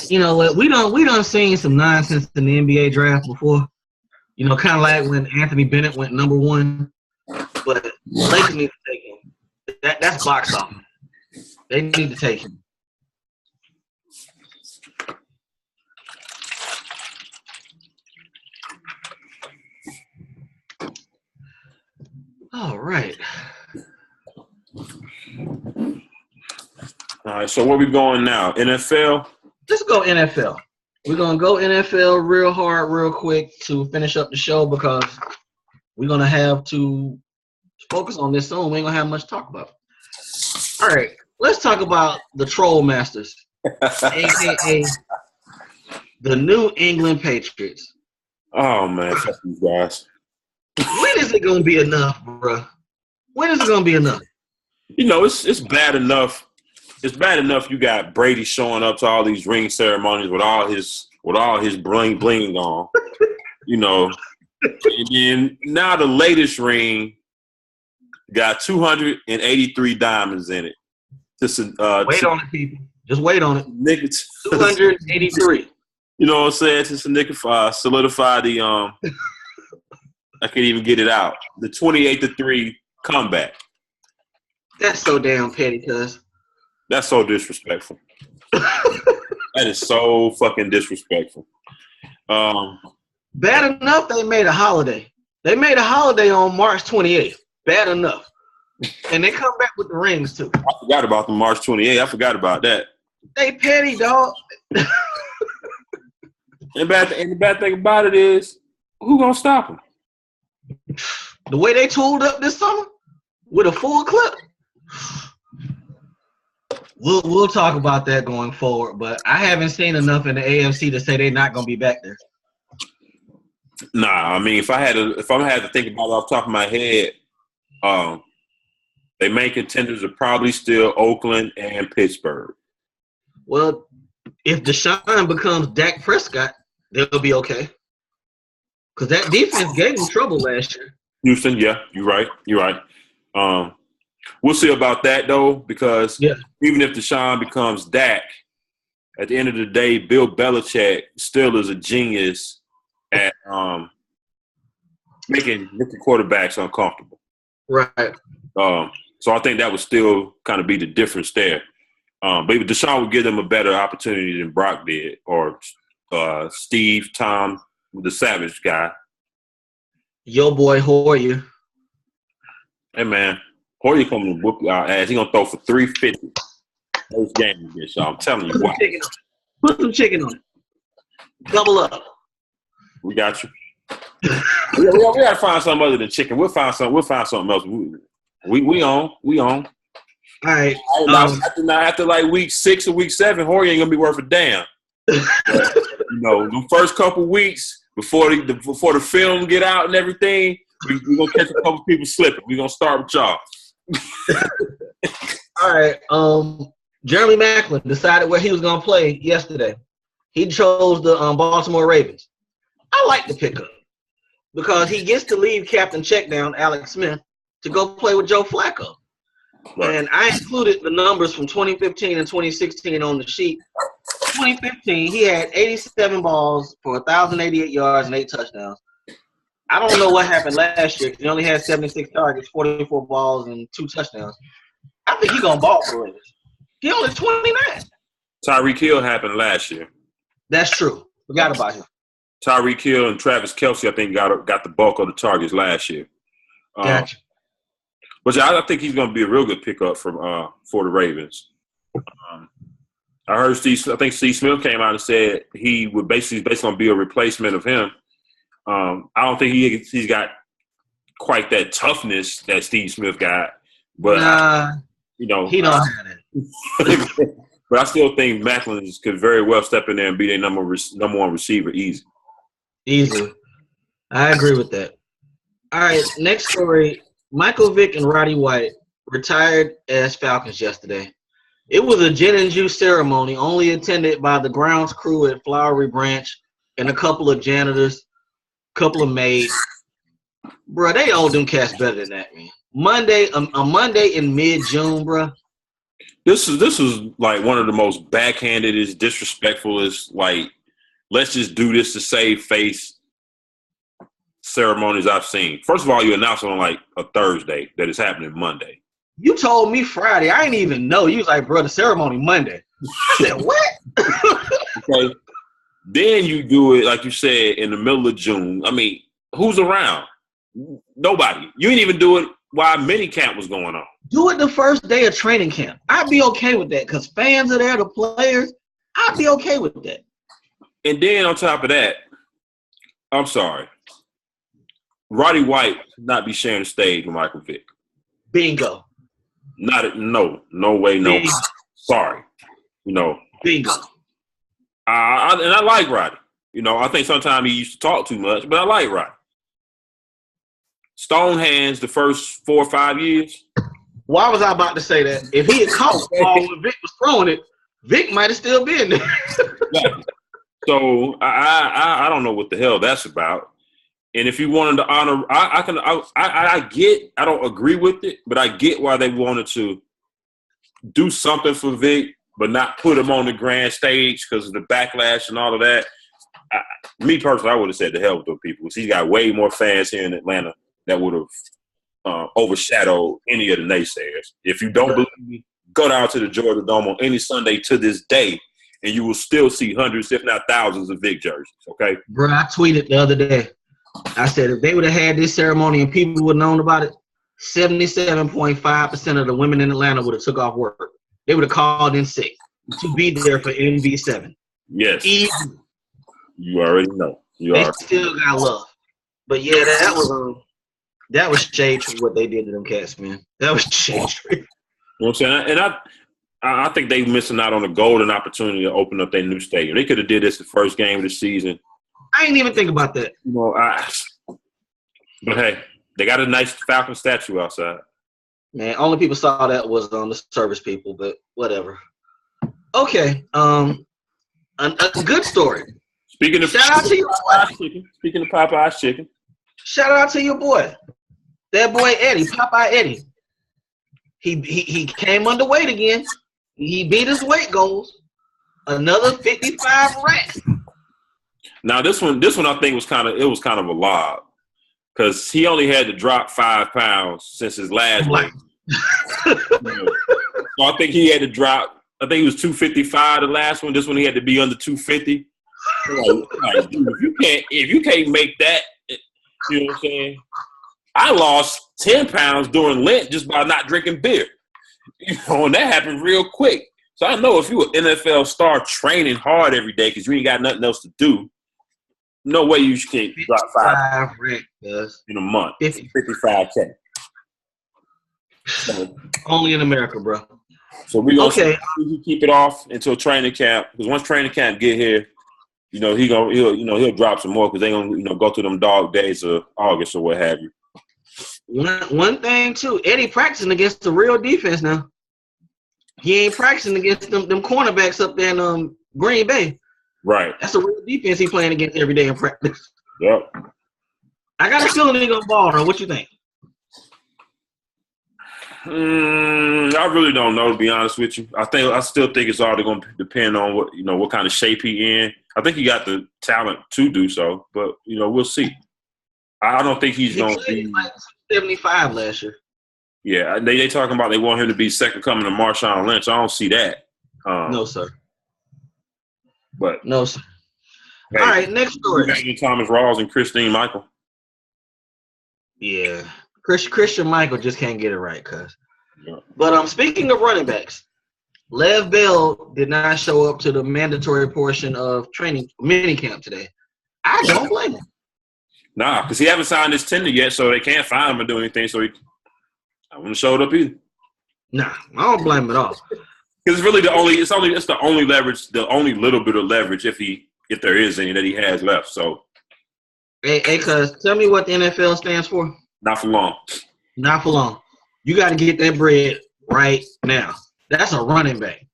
You know what? We done seen some nonsense in the NBA draft before. Kind of like when Anthony Bennett went number 1. But Lakers need to take him. That's box office. They need to take him. All right. All right, so where we going now? NFL? Let's go NFL. We're going to go NFL real hard, real quick to finish up the show because we're going to have to focus on this soon. We ain't going to have much to talk about. All right, let's talk about the Troll Masters, a.k.a. the New England Patriots. Oh, man, fuck these guys. When is it going to be enough, bro? When is it going to be enough? It's bad enough. It's bad enough you got Brady showing up to all these ring ceremonies with all his bling bling on. And then now the latest ring got 283 diamonds in it. Wait on it, people. Just wait on it. 283. You know what I'm saying? Just to solidify the I can't even get it out. The 28-3 comeback. That's so damn petty, cuz. That's so disrespectful. That is so fucking disrespectful. Bad enough they made a holiday. They made a holiday on March 28th. Bad enough. And they come back with the rings, too. I forgot about the March 28th. I forgot about that. They petty, dog. And the bad thing about it is, who gonna stop them? The way they tooled up this summer with a full clip. We'll talk about that going forward, but I haven't seen enough in the AFC to say they're not gonna be back there. Nah, I mean, if I had to think about it off the top of my head, they main contenders are probably still Oakland and Pittsburgh. Well, if Deshaun becomes Dak Prescott, they'll be okay. Because that defense gave them trouble last year. Houston, yeah, you're right. We'll see about that, though, because even if Deshaun becomes Dak, at the end of the day, Bill Belichick still is a genius at making rookie quarterbacks uncomfortable. Right. So I think that would still kind of be the difference there. But Deshaun would give them a better opportunity than Brock did, or Steve, Tom, the Savage guy. Yo, boy, Hoyer. Hey, man. Hoyer coming to whoop our ass. He going to throw for 350 first game against y'all. I'm telling you what. Put some chicken on it. Double up. We got you. we got to find something other than chicken. We'll find something else. We on. All right. After like week 6 or week 7, Hoyer ain't going to be worth a damn. The first couple weeks before the film get out and everything, we're going to catch a couple people slipping. We're going to start with y'all. All right. Jeremy Maclin decided where he was going to play yesterday. He chose the Baltimore Ravens. I like the pickup because he gets to leave Captain Checkdown, Alex Smith, to go play with Joe Flacco. Right. And I included the numbers from 2015 and 2016 on the sheet. 2015, he had 87 balls for 1,088 yards and 8 touchdowns. I don't know what happened last year because he only had 76 targets, 44 balls, and 2 touchdowns. I think he's going to ball for it. He only 29. Tyreek Hill happened last year. That's true. Forgot about him. Tyreek Hill and Travis Kelce, I think, got the bulk of the targets last year. Gotcha. But I think he's going to be a real good pickup for the Ravens. I heard Steve Smith came out and said he would basically be a replacement of him. I don't think he's got quite that toughness that Steve Smith got, but he don't have that. But I still think Macklin could very well step in there and be their number one receiver easy. Easily. I agree with that. All right, next story. Michael Vick and Roddy White retired as Falcons yesterday. It was a gin and juice ceremony only attended by the grounds crew at Flowery Branch and a couple of janitors, couple of maids. Bro, they owe them cats better than that, man. A Monday in mid-June, bro. This is like one of the most backhandedest, disrespectfulest, like, let's just do this to save face ceremonies I've seen. First of all, you announced on like a Thursday that it's happening Monday. You told me Friday. I didn't even know. You was like, bro, the ceremony Monday. I said, what? Okay. Then you do it, like you said, in the middle of June. I mean, who's around? Nobody. You didn't even do it while minicamp was going on. Do it the first day of training camp. I'd be okay with that because fans are there, the players. I'd be okay with that. And then on top of that, I'm sorry, Roddy White should not be sharing the stage with Michael Vick. Bingo. No way, no. Bingo. Sorry. Bingo. And I like Roddy. I think sometimes he used to talk too much, but I like Roddy. Stone hands the first 4 or 5 years. Why was I about to say that? If he had caught the ball when Vick was throwing it, Vick might have still been there. Exactly. So I don't know what the hell that's about. And if you wanted to honor, I get, I don't agree with it, but I get why they wanted to do something for Vick, but not put him on the grand stage because of the backlash and all of that. Me personally, I would have said the hell with those people. He's got way more fans here in Atlanta that would have overshadowed any of the naysayers. If you don't believe me, go down to the Georgia Dome on any Sunday to this day, and you will still see hundreds, if not thousands, of Vick jerseys. Okay, bro, I tweeted the other day. I said if they would have had this ceremony and people would have known about it, 77.5% of the women in Atlanta would have took off work. They would have called in sick to be there for NB7. Yes, easy. You already know. They still got love, but yeah, that was shade for what they did to them cats, man. That was shade. You know what I'm saying? And I think they missing out on a golden opportunity to open up their new stadium. They could have did this the first game of the season. I ain't even think about that. But hey, they got a nice Falcon statue outside. Man, only people saw that was the service people, but whatever. Okay, a good story. Shout out to your boy. Speaking of Popeye's chicken. Shout out to your boy. That boy Eddie, Popeye Eddie. He came underweight again. He beat his weight goals. Another 55 racks. Now this one I think was kind of a lob because he only had to drop 5 pounds since his last weight. So I think he had to drop. I think he was 255 the last one. This one he had to be under 250. Like, dude, if you can't make that, you know what I'm saying? I lost 10 pounds during Lent just by not drinking beer. And that happened real quick. So I know if you an NFL star training hard every day because you ain't got nothing else to do, no way you can't drop 5 in a month. 55K. So, only in America, bro. So we gonna keep it off until training camp because once training camp get here, he'll drop some more because they gonna go through them dog days of August or what have you. One thing too, Eddie practicing against the real defense now. He ain't practicing against them cornerbacks up there in Green Bay. Right. That's a real defense he playing against every day in practice. Yep. I got a feeling he gonna ball though. What you think? I really don't know, to be honest with you. I still think it's all going to depend on what kind of shape he in. I think he got the talent to do so, but we'll see. I don't think he's going to be like 75 last year. Yeah, they talking about they want him to be second coming to Marshawn Lynch. I don't see that. No, sir. But no, sir. Hey, all right, next story. Thomas Rawls and Christine Michael. Yeah. Christian Michael just can't get it right, cuz. Yeah. But speaking of running backs, Lev Bell did not show up to the mandatory portion of training minicamp today. I don't blame him. Nah, because he haven't signed his tender yet, so they can't find him or do anything. So I wouldn't have showed up either. Nah, I don't blame him at all. Because it's really it's the only leverage, the only little bit of leverage if there is any that he has left. So, Hey, cuz, tell me what the NFL stands for. not for long. Not for long. You got to get that bread right now. That's a running back.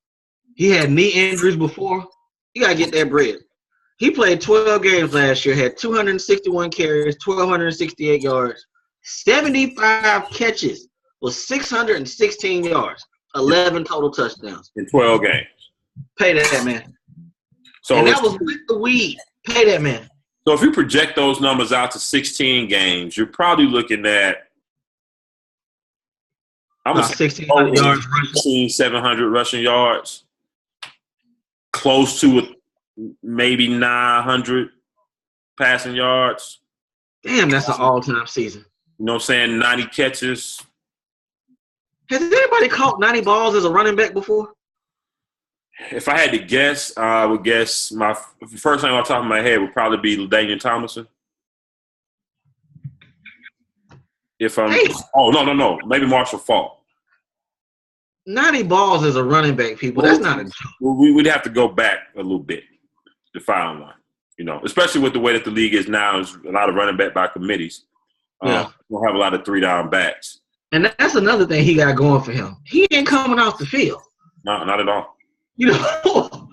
He had knee injuries before. You got to get that bread. He played 12 games last year, had 261 carries, 1,268 yards, 75 catches with 616 yards, 11 total touchdowns. In 12 games. Pay that, man. So And that was with the weed. Pay that, man. So if you project those numbers out to 16 games, you're probably looking at 1,600 yards rushing. 700 rushing yards, close to maybe 900 passing yards. Damn, that's an all-time season. You know what I'm saying? 90 catches. Has anybody caught 90 balls as a running back before? If I had to guess, I would guess my first name off the top of my head would probably be LaDainian Tomlinson. No, maybe Marshall Faulk. 90 balls as a running back, people. That's not a joke. We'd have to go back a little bit to find one. You know, especially with the way that the league is now, there's a lot of running back by committees. Yeah. We don't have a lot of 3-down backs. And that's another thing he got going for him. He ain't coming off the field. No, not at all. You know,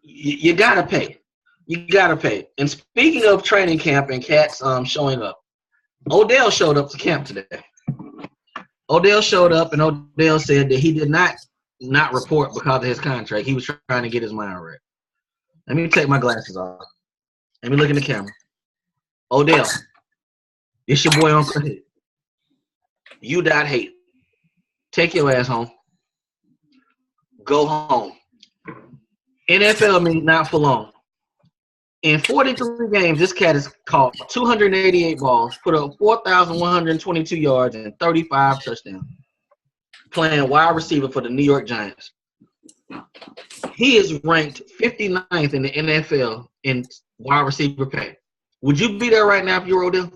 you got to pay. You got to pay. And speaking of training camp and cats showing up, Odell showed up to camp today. Odell showed up, and Odell said that he did not report because of his contract. He was trying to get his mind right. Let me take my glasses off. Let me look in the camera. Odell, it's your boy Uncle Hate. U.Hate. Take your ass home. Go home. NFL means not for long. In 43 games, this cat has caught 288 balls, put up 4,122 yards, and 35 touchdowns, playing wide receiver for the New York Giants. He is ranked 59th in the NFL in wide receiver pay. Would you be there right now if you were Odell?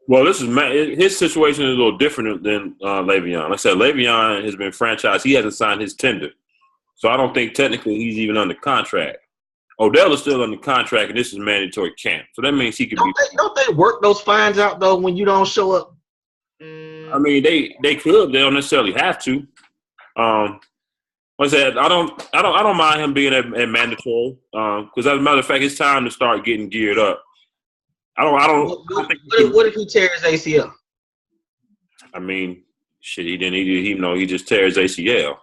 Well, his situation is a little different than Le'Veon. Like I said, Le'Veon has been franchised. He hasn't signed his tender. So I don't think technically he's even under contract. Odell is still under contract, and this is mandatory camp. So that means he could Don't they work those fines out, though, when you don't show up? I mean, they could. They don't necessarily have to. Like I said, I don't mind him being at mandatory because, as a matter of fact, it's time to start getting geared up. What if he tears his ACL? I mean, shit, he didn't either. He just tears ACL.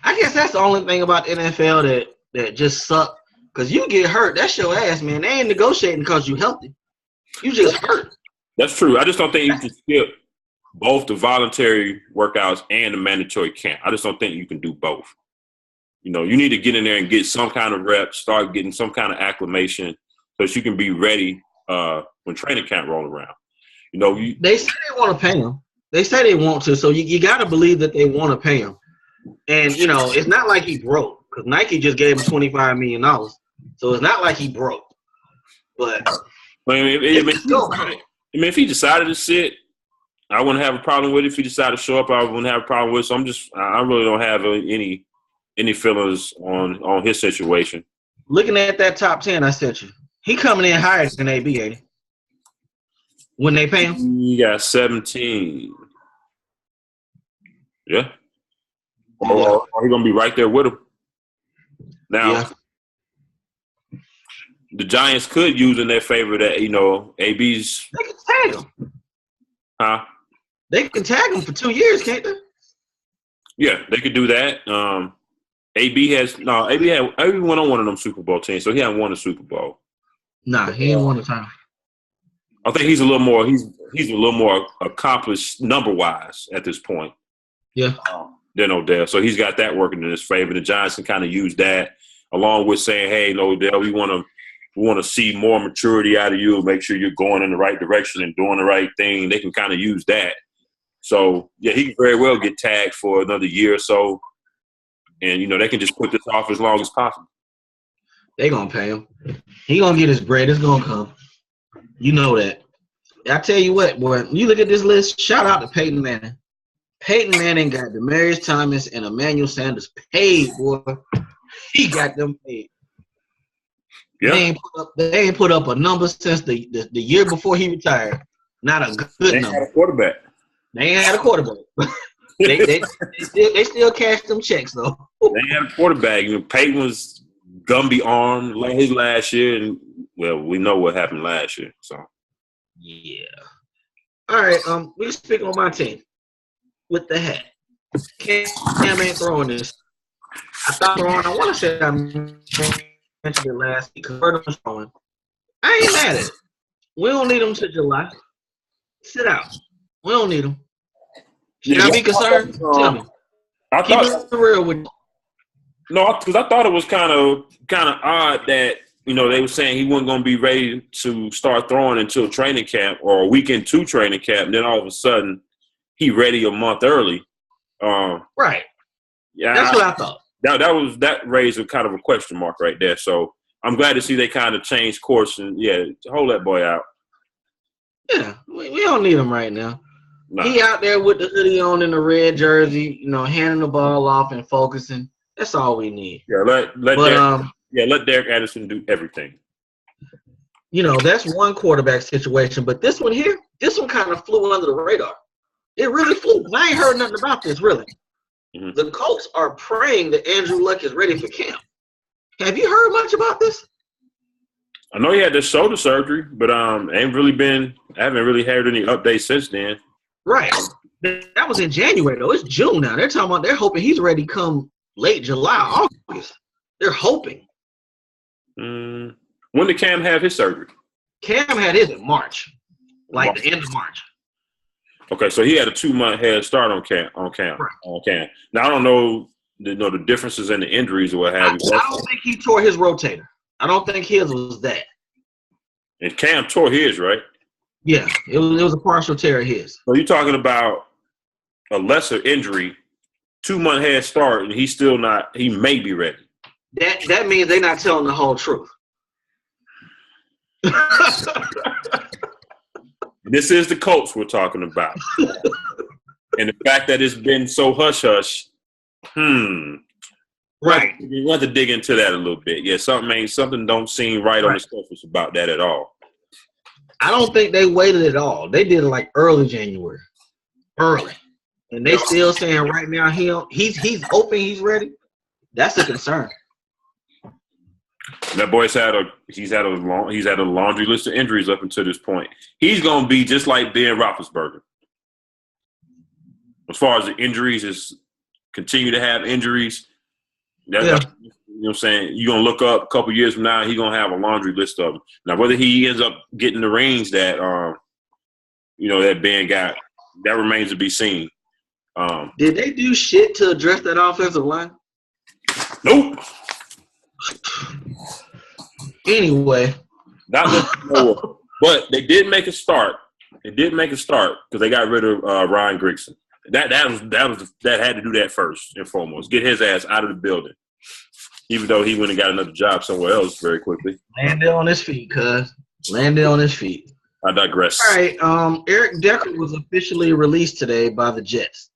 I guess that's the only thing about the NFL that just suck. Because you get hurt, that's your ass, man. They ain't negotiating because you healthy. You just hurt. That's true. I just don't think you can skip both the voluntary workouts and the mandatory camp. I just don't think you can do both. You know, you need to get in there and get some kind of reps, start getting some kind of acclimation so that you can be ready when training camp roll around. You know, they say they want to pay him. They say they want to, so you got to believe that they want to pay him. And, you know, it's not like he broke because Nike just gave him $25 million. So it's not like he broke. But if he decided to sit, I wouldn't have a problem with it. If he decided to show up, I wouldn't have a problem with it. So I really don't have any feelings on his situation. Looking at that top 10 I sent you, he coming in higher than AB, ain't he? When they pay him? He got 17. Yeah. Or he going to be right there with him. Now, the Giants could use in their favor that, you know, AB's. They can tag him. Huh? They can tag him for 2 years, can't they? Yeah, they could do that. AB went on one of them Super Bowl teams, so he hasn't won a Super Bowl. Nah, he ain't won a time. I think he's a little more accomplished number-wise at this point. Yeah. Than Odell. So he's got that working in his favor. The Giants can kind of use that along with saying, hey, Odell, we want to see more maturity out of you, make sure you're going in the right direction and doing the right thing. They can kind of use that. So, yeah, he can very well get tagged for another year or so. And, you know, they can just put this off as long as possible. They going to pay him. He going to get his bread. It's going to come. You know that. I tell you what, boy, when you look at this list, shout out to Peyton Manning. Peyton Manning got Demaryius Thomas and Emmanuel Sanders paid, boy. He got them paid. Yeah. They ain't put up a number since the year before he retired. Not a good They number. had a quarterback. They ain't had a quarterback. they still cash them checks though. They had a quarterback. You know, Peyton was Gumby armed his last year, and well, we know what happened last year. So yeah. All right. We speak on my team with the hat. Cam ain't throwing this. I thought throwing. I want to say I mentioned it last week. Convert him throwing. I ain't mad at it. We don't need him to July. Sit out. We don't need him. Should I be concerned? Tell me. Keep it real with you. No, because I thought it was kind of odd that they were saying he wasn't going to be ready to start throwing until training camp or a week into training camp. And then all of a sudden, he ready a month early. Right. Yeah, that's what I thought. That raised a kind of a question mark right there. So I'm glad to see they kind of changed course and hold that boy out. Yeah, we don't need him right now. Nah. He out there with the hoodie on and the red jersey, handing the ball off and focusing. That's all we need. Yeah, let Derek Anderson do everything. That's one quarterback situation, but this one kind of flew under the radar. It really flew. I ain't heard nothing about this, really. Mm-hmm. The Colts are praying that Andrew Luck is ready for camp. Have you heard much about this? I know he had the shoulder surgery, but I haven't really heard any updates since then. Right. That was in January, though. It's June now. They're hoping he's ready come late July, August. They're hoping. When did Cam have his surgery? Cam had his in March, the end of March. Okay, so he had a 2-month head start on Cam. Right. Now I don't know the differences in the injuries or what have you. I don't think he tore his rotator. I don't think his was that. And Cam tore his, right? Yeah, it was a partial tear of his. So you're talking about a lesser injury, 2-month head start, and he's still not. He may be ready. That means they're not telling the whole truth. This is the Colts we're talking about, and the fact that it's been so hush hush. Right. You want to dig into that a little bit. Yeah, something don't seem right on the surface about that at all. I don't think they waited at all. They did it like early January. Early. And they still saying right now he's hoping he's ready. That's a concern. That boy's had a laundry list of injuries up until this point. He's gonna be just like Ben Roethlisberger. As far as the injuries is continue to have injuries. You know what I'm saying? You're going to look up a couple years from now, he's going to have a laundry list of them. Now, whether he ends up getting the rings that, that Ben got, that remains to be seen. Did they do shit to address that offensive line? Nope. Anyway. Not much more. But they did make a start. Because they got rid of Ryan Grigson. That had to do that first and foremost. Get his ass out of the building. Even though he went and got another job somewhere else very quickly. Landed on his feet, cuz. Landed on his feet. I digress. All right. Eric Decker was officially released today by the Jets.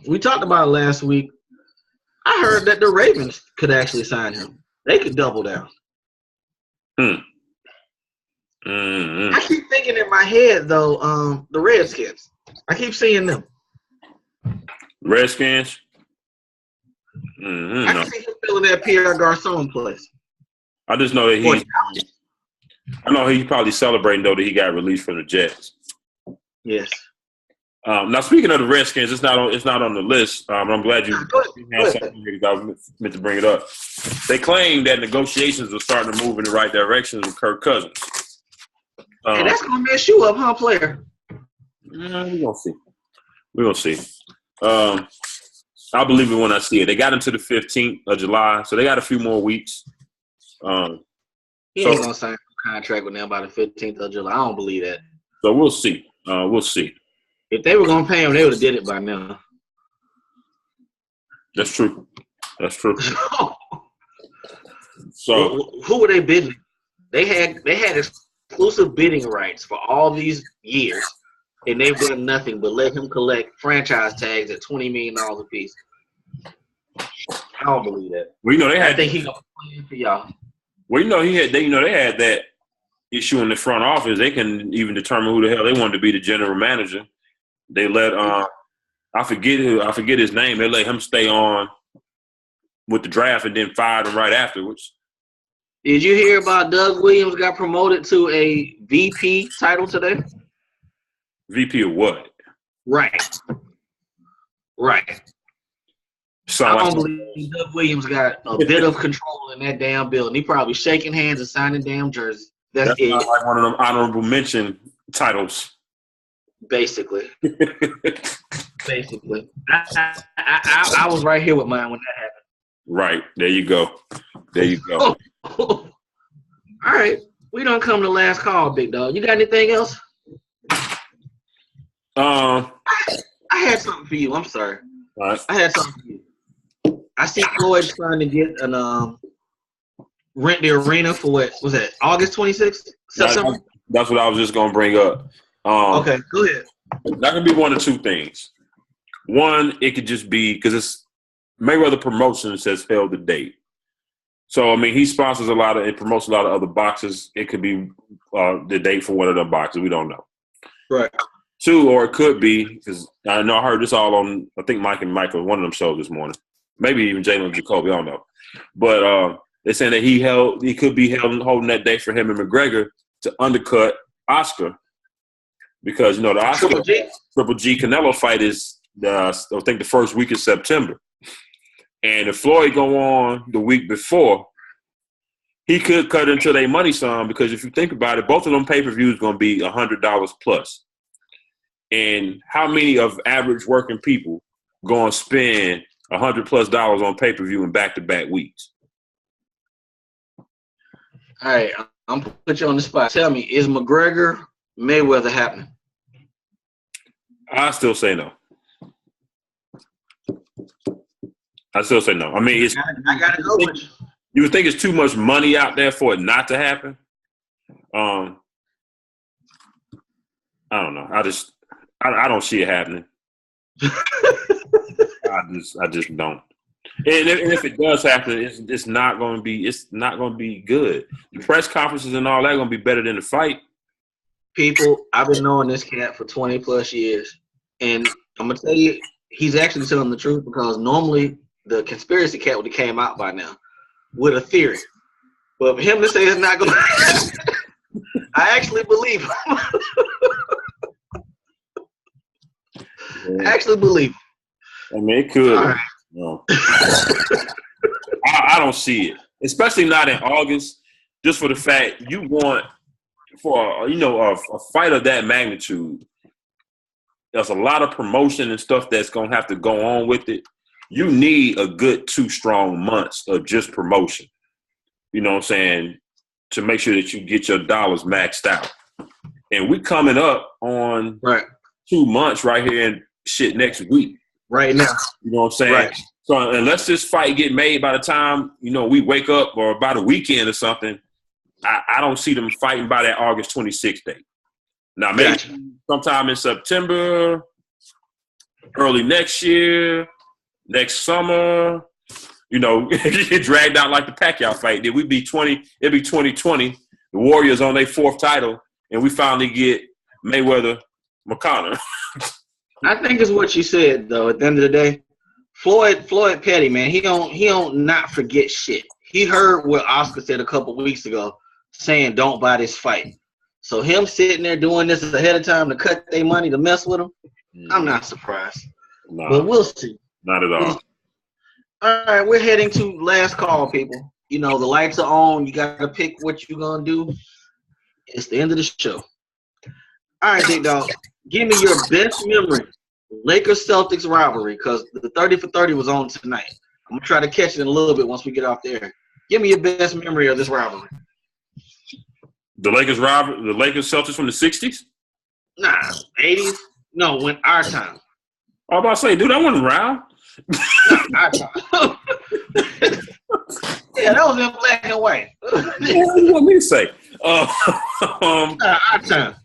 We talked about it last week. I heard that the Ravens could actually sign him. They could double down. Mm-hmm. I keep thinking in my head, though, the Redskins. I keep seeing them. Redskins? Mm-hmm. I can see him filling that Pierre Garçon place. I just know that he's probably celebrating, though, that he got released from the Jets. Yes. Now, speaking of the Redskins, it's not on the list. I'm glad you had something here because I was meant to bring it up. They claim that negotiations are starting to move in the right direction with Kirk Cousins. Hey, that's going to mess you up, huh, player? We're going to see. I'll believe it when I see it. They got into the 15th of July, so they got a few more weeks. He ain't going to sign a contract with them by the 15th of July. I don't believe that. So we'll see. We'll see. If they were going to pay him, they would have did it by now. That's true. So who were they bidding? They had as exclusive bidding rights for all these years, and they've done nothing but let him collect franchise tags at $20 million a piece. I don't believe that. Well, you know they had. I think he's gonna play for y'all. Well, you know they had that issue in the front office. They can even determine who the hell they wanted to be the general manager. They let I forget his name. They let him stay on with the draft and then fired him right afterwards. Did you hear about Doug Williams got promoted to a VP title today? VP of what? Right. So I don't believe Doug Williams got a bit of control in that damn building. He probably shaking hands and signing damn jerseys. That's it. Not like one of them honorable mention titles. Basically. I was right here with mine when that happened. Right. There you go. All right. We don't come to last call, big dog. You got anything else? I had something for you. I'm sorry. All right. I had something for you. I see Floyd trying to get an rent the arena for what was that? August 26th? September? That's what I was just gonna bring up. Okay, go ahead. That can be one of two things. One, it could just be because it's Mayweather Promotions has held the date. So I mean, he sponsors it promotes a lot of other boxes. It could be the date for one of them boxes. We don't know. Right. Two, or it could be because I know I heard this all on I think Mike and Michael one of them shows this morning. Maybe even Jalen Jacoby, I don't know. But they're saying that he could be holding that day for him and McGregor to undercut Oscar because, you know, the Oscar Triple G Canelo fight is, I think, the first week of September. And if Floyd go on the week before, he could cut into their money some because if you think about it, both of them pay-per-views going to be $100 plus. And how many of average working people going to spend $100+ on pay-per-view in back-to-back weeks? All right, I'm gonna put you on the spot. Tell me, is McGregor Mayweather happening? I still say no. I mean, I gotta go with you. You would think it's too much money out there for it not to happen. I don't know. I don't see it happening. I just don't. And if it does happen, it's not going to be good. The press conferences and all that are going to be better than the fight. People, I've been knowing this cat for 20 plus years, and I'm gonna tell you, he's actually telling the truth because normally the conspiracy cat would have came out by now with a theory, but for him to say it's not going to, I actually believe him. I actually believe him. I mean, it could. Right. No. I don't see it, especially not in August. Just for the fact you want for a fight of that magnitude. There's a lot of promotion and stuff that's gonna have to go on with it. You need a good 2 strong months of just promotion. You know what I'm saying? To make sure that you get your dollars maxed out. And we coming up on 2 months right here and shit next week. Right now. You know what I'm saying? Right. So unless this fight get made by the time, we wake up or about a weekend or something, I don't see them fighting by that August 26th date. Now, maybe sometime in September, early next year, next summer, get dragged out like the Pacquiao fight. It'd be 2020, the Warriors on their 4th title, and we finally get Mayweather McConnor. I think it's what you said though. At the end of the day, Floyd Petty, man, he don't not forget shit. He heard what Oscar said a couple weeks ago, saying don't buy this fight. So him sitting there doing this ahead of time to cut their money to mess with him, I'm not surprised. Nah, but we'll see. Not at all. All right, we're heading to last call, people. The lights are on. You got to pick what you're gonna do. It's the end of the show. All right, big dog. Give me your best memory, Lakers-Celtics rivalry, because the 30 for 30 was on tonight. I'm going to try to catch it in a little bit once we get off the air. Give me your best memory of this rivalry. The Lakers-Celtics from the 60s? Nah, 80s? No, when our time. I was about to say, dude, that wasn't around. Our time. Yeah, that was in black and white. What do you want me to say? Our time.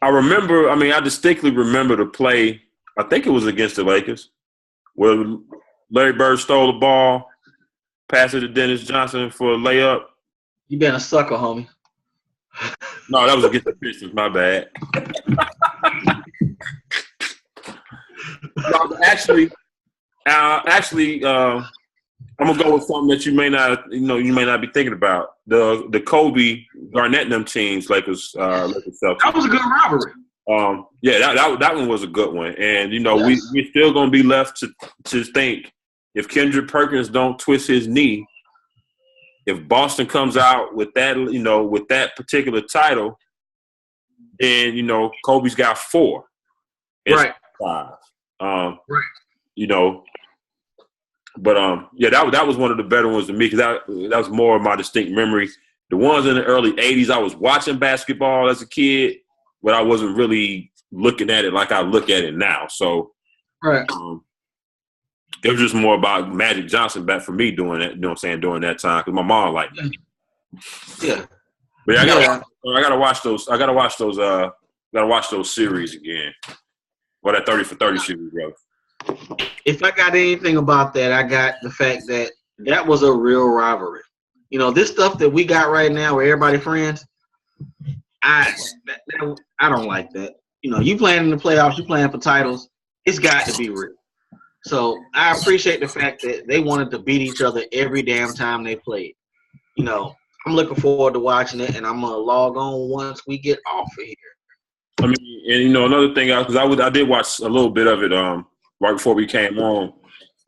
I remember. I mean, I distinctly remember the play. I think it was against the Lakers, where Larry Bird stole the ball, passed it to Dennis Johnson for a layup. You been a sucker, homie. No, that was against the Pistons. My bad. No, actually, I'm gonna go with something that you may not be thinking about. The Kobe, Garnett, and them teams, Lakers, Celtics. That was a good rivalry. Yeah, that one was a good one, and we're still gonna be left to think if Kendrick Perkins don't twist his knee, if Boston comes out with that, with that particular title, then Kobe's got 4. It's right. 5. Right. But that was one of the better ones to me because that was more of my distinct memory. The ones in the early '80s, I was watching basketball as a kid, but I wasn't really looking at it like I look at it now. So, right. It was just more about Magic Johnson back for me doing that. You know what I'm saying? During that time, because my mom liked it. Yeah. But yeah, I gotta watch those. I gotta watch those. Gotta watch those series again. Or that 30 for 30 series, bro. If I got anything about that, I got the fact that was a real rivalry. This stuff that we got right now where everybody friends, I don't like that. You playing in the playoffs, you playing for titles, it's got to be real. So I appreciate the fact that they wanted to beat each other every damn time they played. I'm looking forward to watching it, and I'm going to log on once we get off of here. I mean, and another thing, because I did watch a little bit of it right before we came on,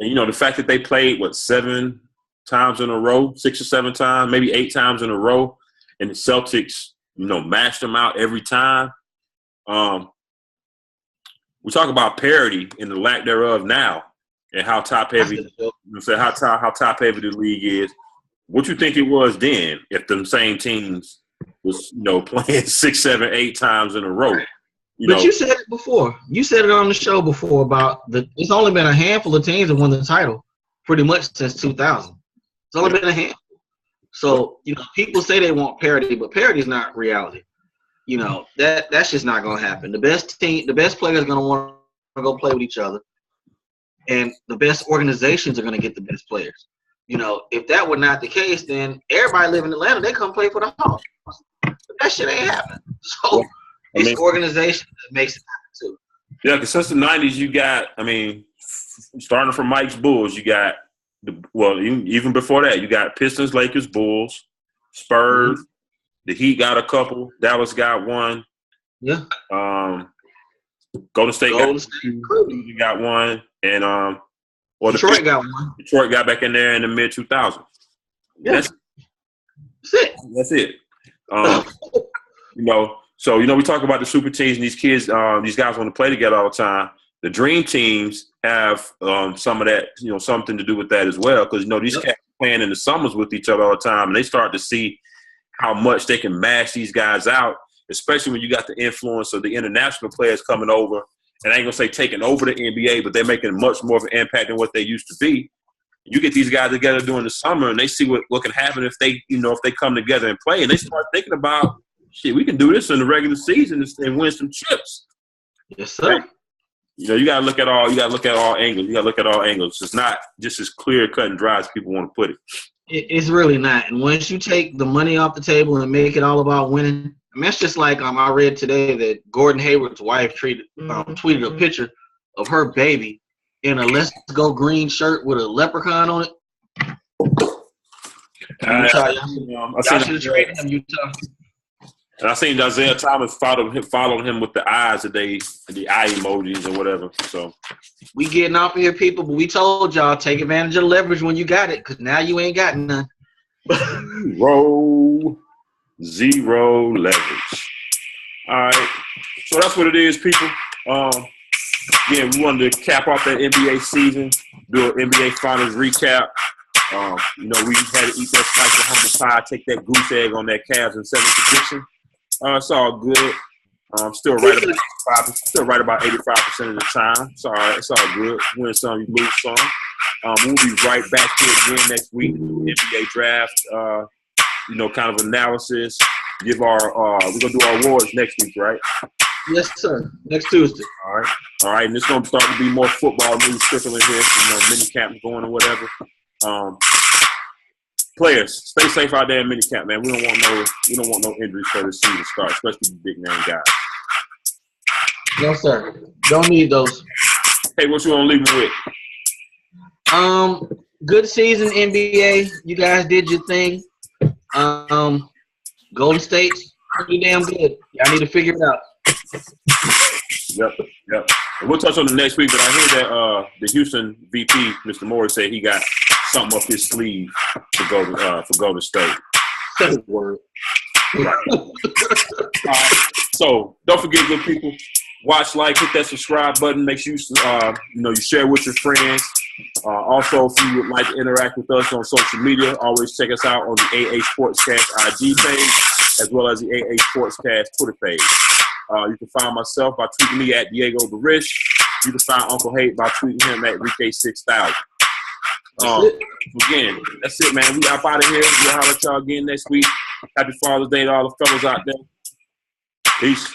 and the fact that they played 7 times in a row, 6 or 7 times, maybe 8 times in a row, and the Celtics, mashed them out every time. We talk about parity and the lack thereof now, and how top heavy, how top heavy the league is. What you think it was then if them same teams was playing 6, 7, 8 times in a row? But you said it before. You said it on the show before about it's only been a handful of teams that won the title pretty much since 2000. It's only been a handful. So, people say they want parity, but parity is not reality. That's just not going to happen. The best players are going to want to go play with each other, and the best organizations are going to get the best players. If that were not the case, then everybody live in Atlanta, they come play for the Hawks. But that shit ain't happening. So it's organization that makes it happen too. Yeah, because since the 90s, you got, starting from Mike's Bulls, you got, even before that, you got Pistons, Lakers, Bulls, Spurs. Mm-hmm. The Heat got a couple. Dallas got one. Yeah. Golden State got one. And Detroit got one. Detroit got back in there in the mid-2000s. Yeah. That's it. So, we talk about the super teams and these kids, these guys want to play together all the time. The dream teams have some of that, something to do with that as well. Because, these cats playing in the summers with each other all the time, and they start to see how much they can mash these guys out, especially when you got the influence of the international players coming over. And I ain't going to say taking over the NBA, but they're making much more of an impact than what they used to be. You get these guys together during the summer, and they see what can happen if they, if they come together and play. And they start thinking about, shit, we can do this in the regular season and win some chips. Yes, sir. You got to look at all. You got to look at all angles. You got to look at all angles. It's not just as clear cut and dry as people want to put it. It's really not. And once you take the money off the table and make it all about winning, it's just like I read today that Gordon Hayward's wife tweeted a picture of her baby in a Let's Go Green shirt with a leprechaun on it. I should have traded him, Utah. And I seen Isaiah Thomas followed him with the eyes the eye emojis or whatever. So we getting off of here, people, but we told y'all take advantage of the leverage when you got it, because now you ain't got none. Zero leverage. All right. So that's what it is, people. Again, we wanted to cap off that NBA season, do an NBA Finals recap. We had to eat that slice of humble pie, take that goose egg on that Cavs in 7th position. It's all good. Still right about 85% of the time. It's all right. It's all good. Win some, you lose some. We'll be right back here again next week. NBA draft. Kind of analysis. Give we're gonna do our awards next week, right? Yes, sir. Next Tuesday. All right. And it's gonna start to be more football news trickling here. Mini camp going or whatever. Players, stay safe out there in mini camp, man. We don't want no injuries for the season start, especially big name guys. No, sir. Don't need those. Hey, what you want to leave me with? Good season, NBA. You guys did your thing. Golden State's pretty damn good. Y'all need to figure it out. Yep. And we'll touch on the next week, but I hear that the Houston VP, Mr. Morris, said he got something up his sleeve to go for Golden State. Say word. Right. All right. So don't forget, good people. Watch, like, hit that subscribe button. Make sure you share with your friends. Also, if you would like to interact with us on social media, always check us out on the AA Sportscast IG page as well as the AA Sportscast Twitter page. You can find myself by tweeting me at Diego Barish. You can find Uncle Hate by tweeting him at Rike6000. Again, that's it, man. We up out of here. We'll holler at y'all again next week. Happy Father's Day to all the fellas out there. Peace.